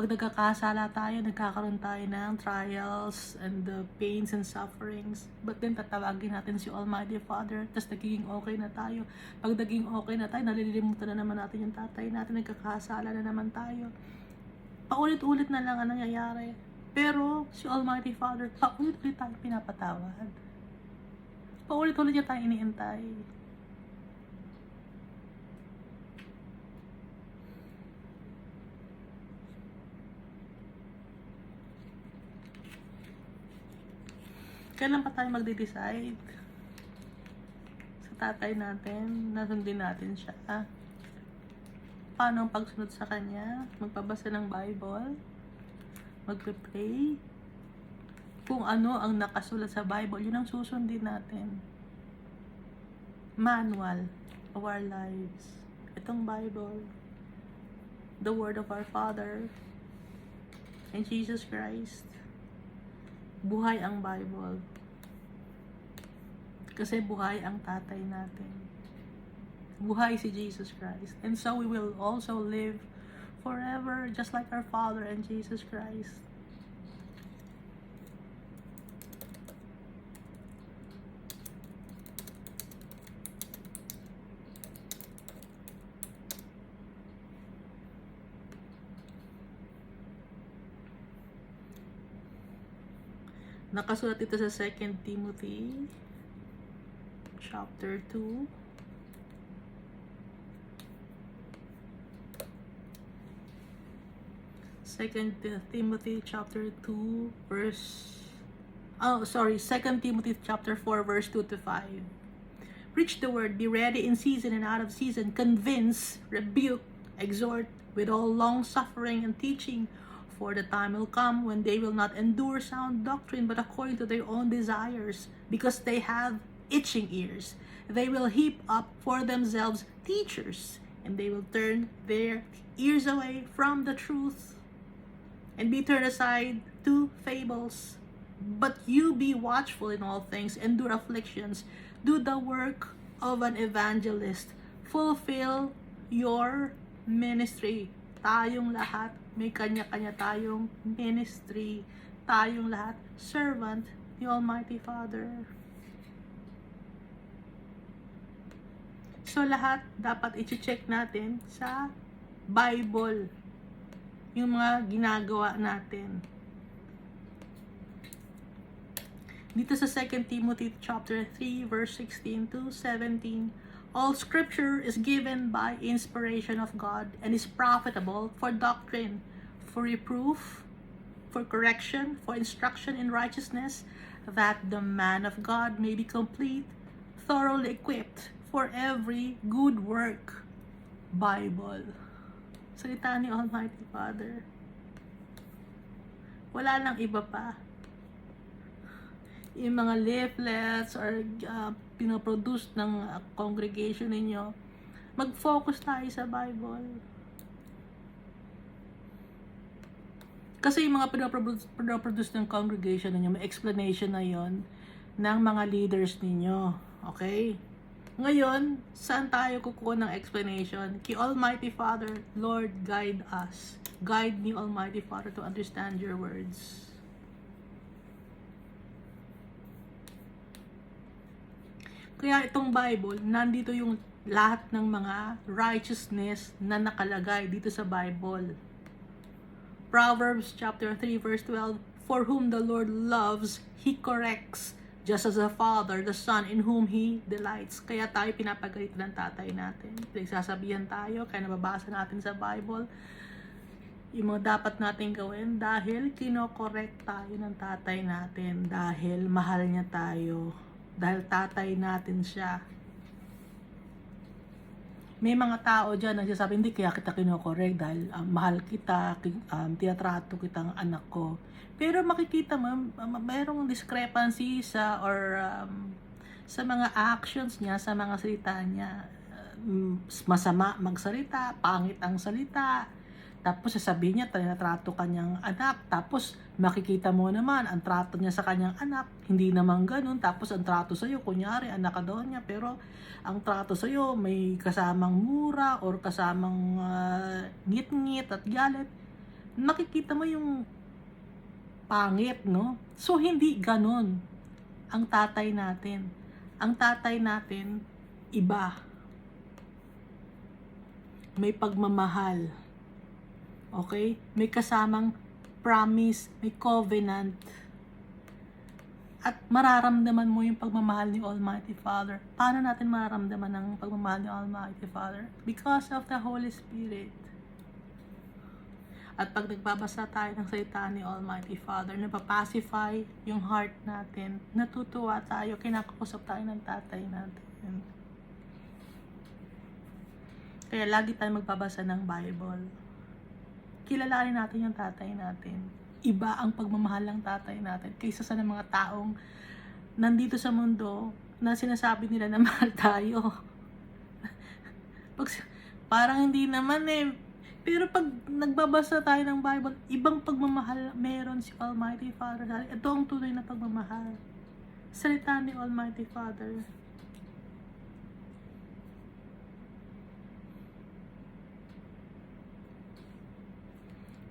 Pag nagkakasala tayo, nagkakaroon tayo ng trials and the pains and sufferings. But then, tatawagin natin si Almighty Father, tapos nagiging okay na tayo. Pag naging okay na tayo, nalilimutan na naman natin yung tatay natin, nagkakasala na naman tayo. Paulit-ulit na lang ang nangyayari. Pero, si Almighty Father, paulit-ulit tayo pinapatawad. Paulit-ulit niya tayo iniintay. Kailan pa tayo magde-decide sa tatay natin na sundin natin siya? Paano ang pagsunod sa kanya? Magpabasa ng Bible? Magpe-pray? Kung ano ang nakasulat sa Bible, yun ang susundin natin. Manual of our lives. Itong Bible. The Word of our Father and Jesus Christ. Buhay ang Bible. Kasi buhay ang tatay natin. Buhay si Jesus Christ. And so we will also live forever just like our Father and Jesus Christ. Nakasulat ito sa 2 Timothy chapter 2 2 Timothy chapter 2 verse 2 Timothy chapter 4 verse 2 to 5. Preach the word, be ready in season and out of season, convince, rebuke, exhort with all long suffering and teaching. For the time will come when they will not endure sound doctrine, but according to their own desires, because they have itching ears. They will heap up for themselves teachers, and they will turn their ears away from the truth, and be turned aside to fables. But you be watchful in all things, endure afflictions, do the work of an evangelist, fulfill your ministry. Tayong lahat, may kanya-kanya tayong ministry. Tayong lahat, servant ni Almighty Father. So lahat dapat i-check natin sa Bible. Yung mga ginagawa natin. Dito sa 2 Timothy chapter 3 verse 16 to 17, all scripture is given by inspiration of God and is profitable for doctrine, for reproof, for correction, for instruction in righteousness, that the man of God may be complete, thoroughly equipped for every good work. Bible. Salita ni Almighty Father. Wala nang iba pa. Yung mga leaflets or pinoproduce ng congregation ninyo, mag-focus tayo sa Bible. Kasi yung mga pinoproduce ng congregation ninyo, may explanation na yon ng mga leaders ninyo. Okay? Ngayon, saan tayo kukuha ng explanation? Kay Almighty Father, Lord, guide us. Guide me, Almighty Father, to understand your words. Kaya itong Bible, nandito yung lahat ng mga righteousness na nakalagay dito sa Bible. Proverbs chapter 3 verse 12, for whom the Lord loves, He corrects, just as a father, the son in whom He delights. Kaya tayo pinapagalitan ng tatay natin. Nagsasabihan tayo, kaya nababasa natin sa Bible, yung mga dapat natin gawin dahil kinokorek tayo ng tatay natin, dahil mahal niya tayo. Dahil tatay natin siya. May mga tao dyan nagsasabi, hindi kaya kita kinokorek dahil mahal kita, tinatrato kitang anak ko. Pero makikita mo, mayroong discrepancy sa sa mga actions niya, sa mga salita niya. Masama magsalita, pangit ang salita. Tapos sasabihin niya, tinatrato kanyang anak. Tapos makikita mo naman, ang trato niya sa kanyang anak, hindi naman ganun. Tapos ang trato sa'yo, kunyari, anak ka daw niya. Pero ang trato sa'yo, may kasamang mura or kasamang ngit-ngit at galit. makikita mo yung pangit, no? So, hindi ganon ang tatay natin. Ang tatay natin, iba. May pagmamahal. Okay? May kasamang promise, may covenant. At mararamdaman mo yung pagmamahal ni Almighty Father. Paano natin mararamdaman ang pagmamahal ni Almighty Father? Because of the Holy Spirit. At pag nagbabasa tayo ng salita ni Almighty Father, napapacify yung heart natin, natutuwa tayo, kinakausap tayo ng tatay natin. Kaya lagi tayo magbabasa ng Bible. Kilalanin natin yung tatay natin. Iba ang pagmamahal ng tatay natin kaysa sa mga taong nandito sa mundo na sinasabi nila na mahal tayo. Parang hindi naman eh. Pero pag nagbabasa tayo ng Bible, ibang pagmamahal meron si Almighty Father. Ito ang tunay na pagmamahal. Salita ni Almighty Father.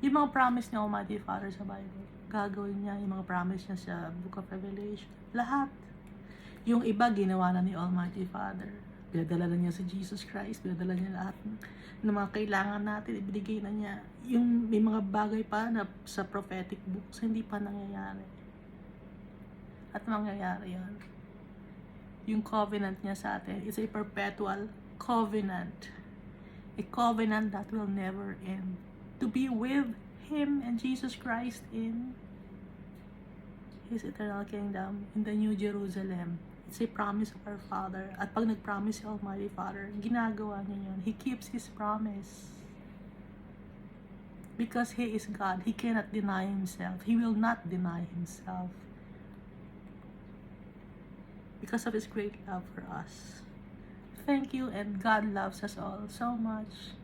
Yung mga promise ni Almighty Father sa Bible, gagawin niya yung mga promise niya sa Book of Revelation. Lahat. Yung iba, ginawa na ni Almighty Father. Pinadala na niya si Jesus Christ. Pinadala niya lahat ng mga kailangan natin. Ibinigay na niya. Yung may mga bagay pa na sa prophetic books, hindi pa nangyayari. At mangyayari yan. Yung covenant niya sa atin is a perpetual covenant. A covenant that will never end. To be with Him and Jesus Christ in His eternal kingdom, in the New Jerusalem. It's a promise of our Father. At pag nag-promise si Almighty Father, ginagawa niya yun. He keeps His promise. Because He is God, He cannot deny Himself. He will not deny Himself. Because of His great love for us. Thank you, and God loves us all so much.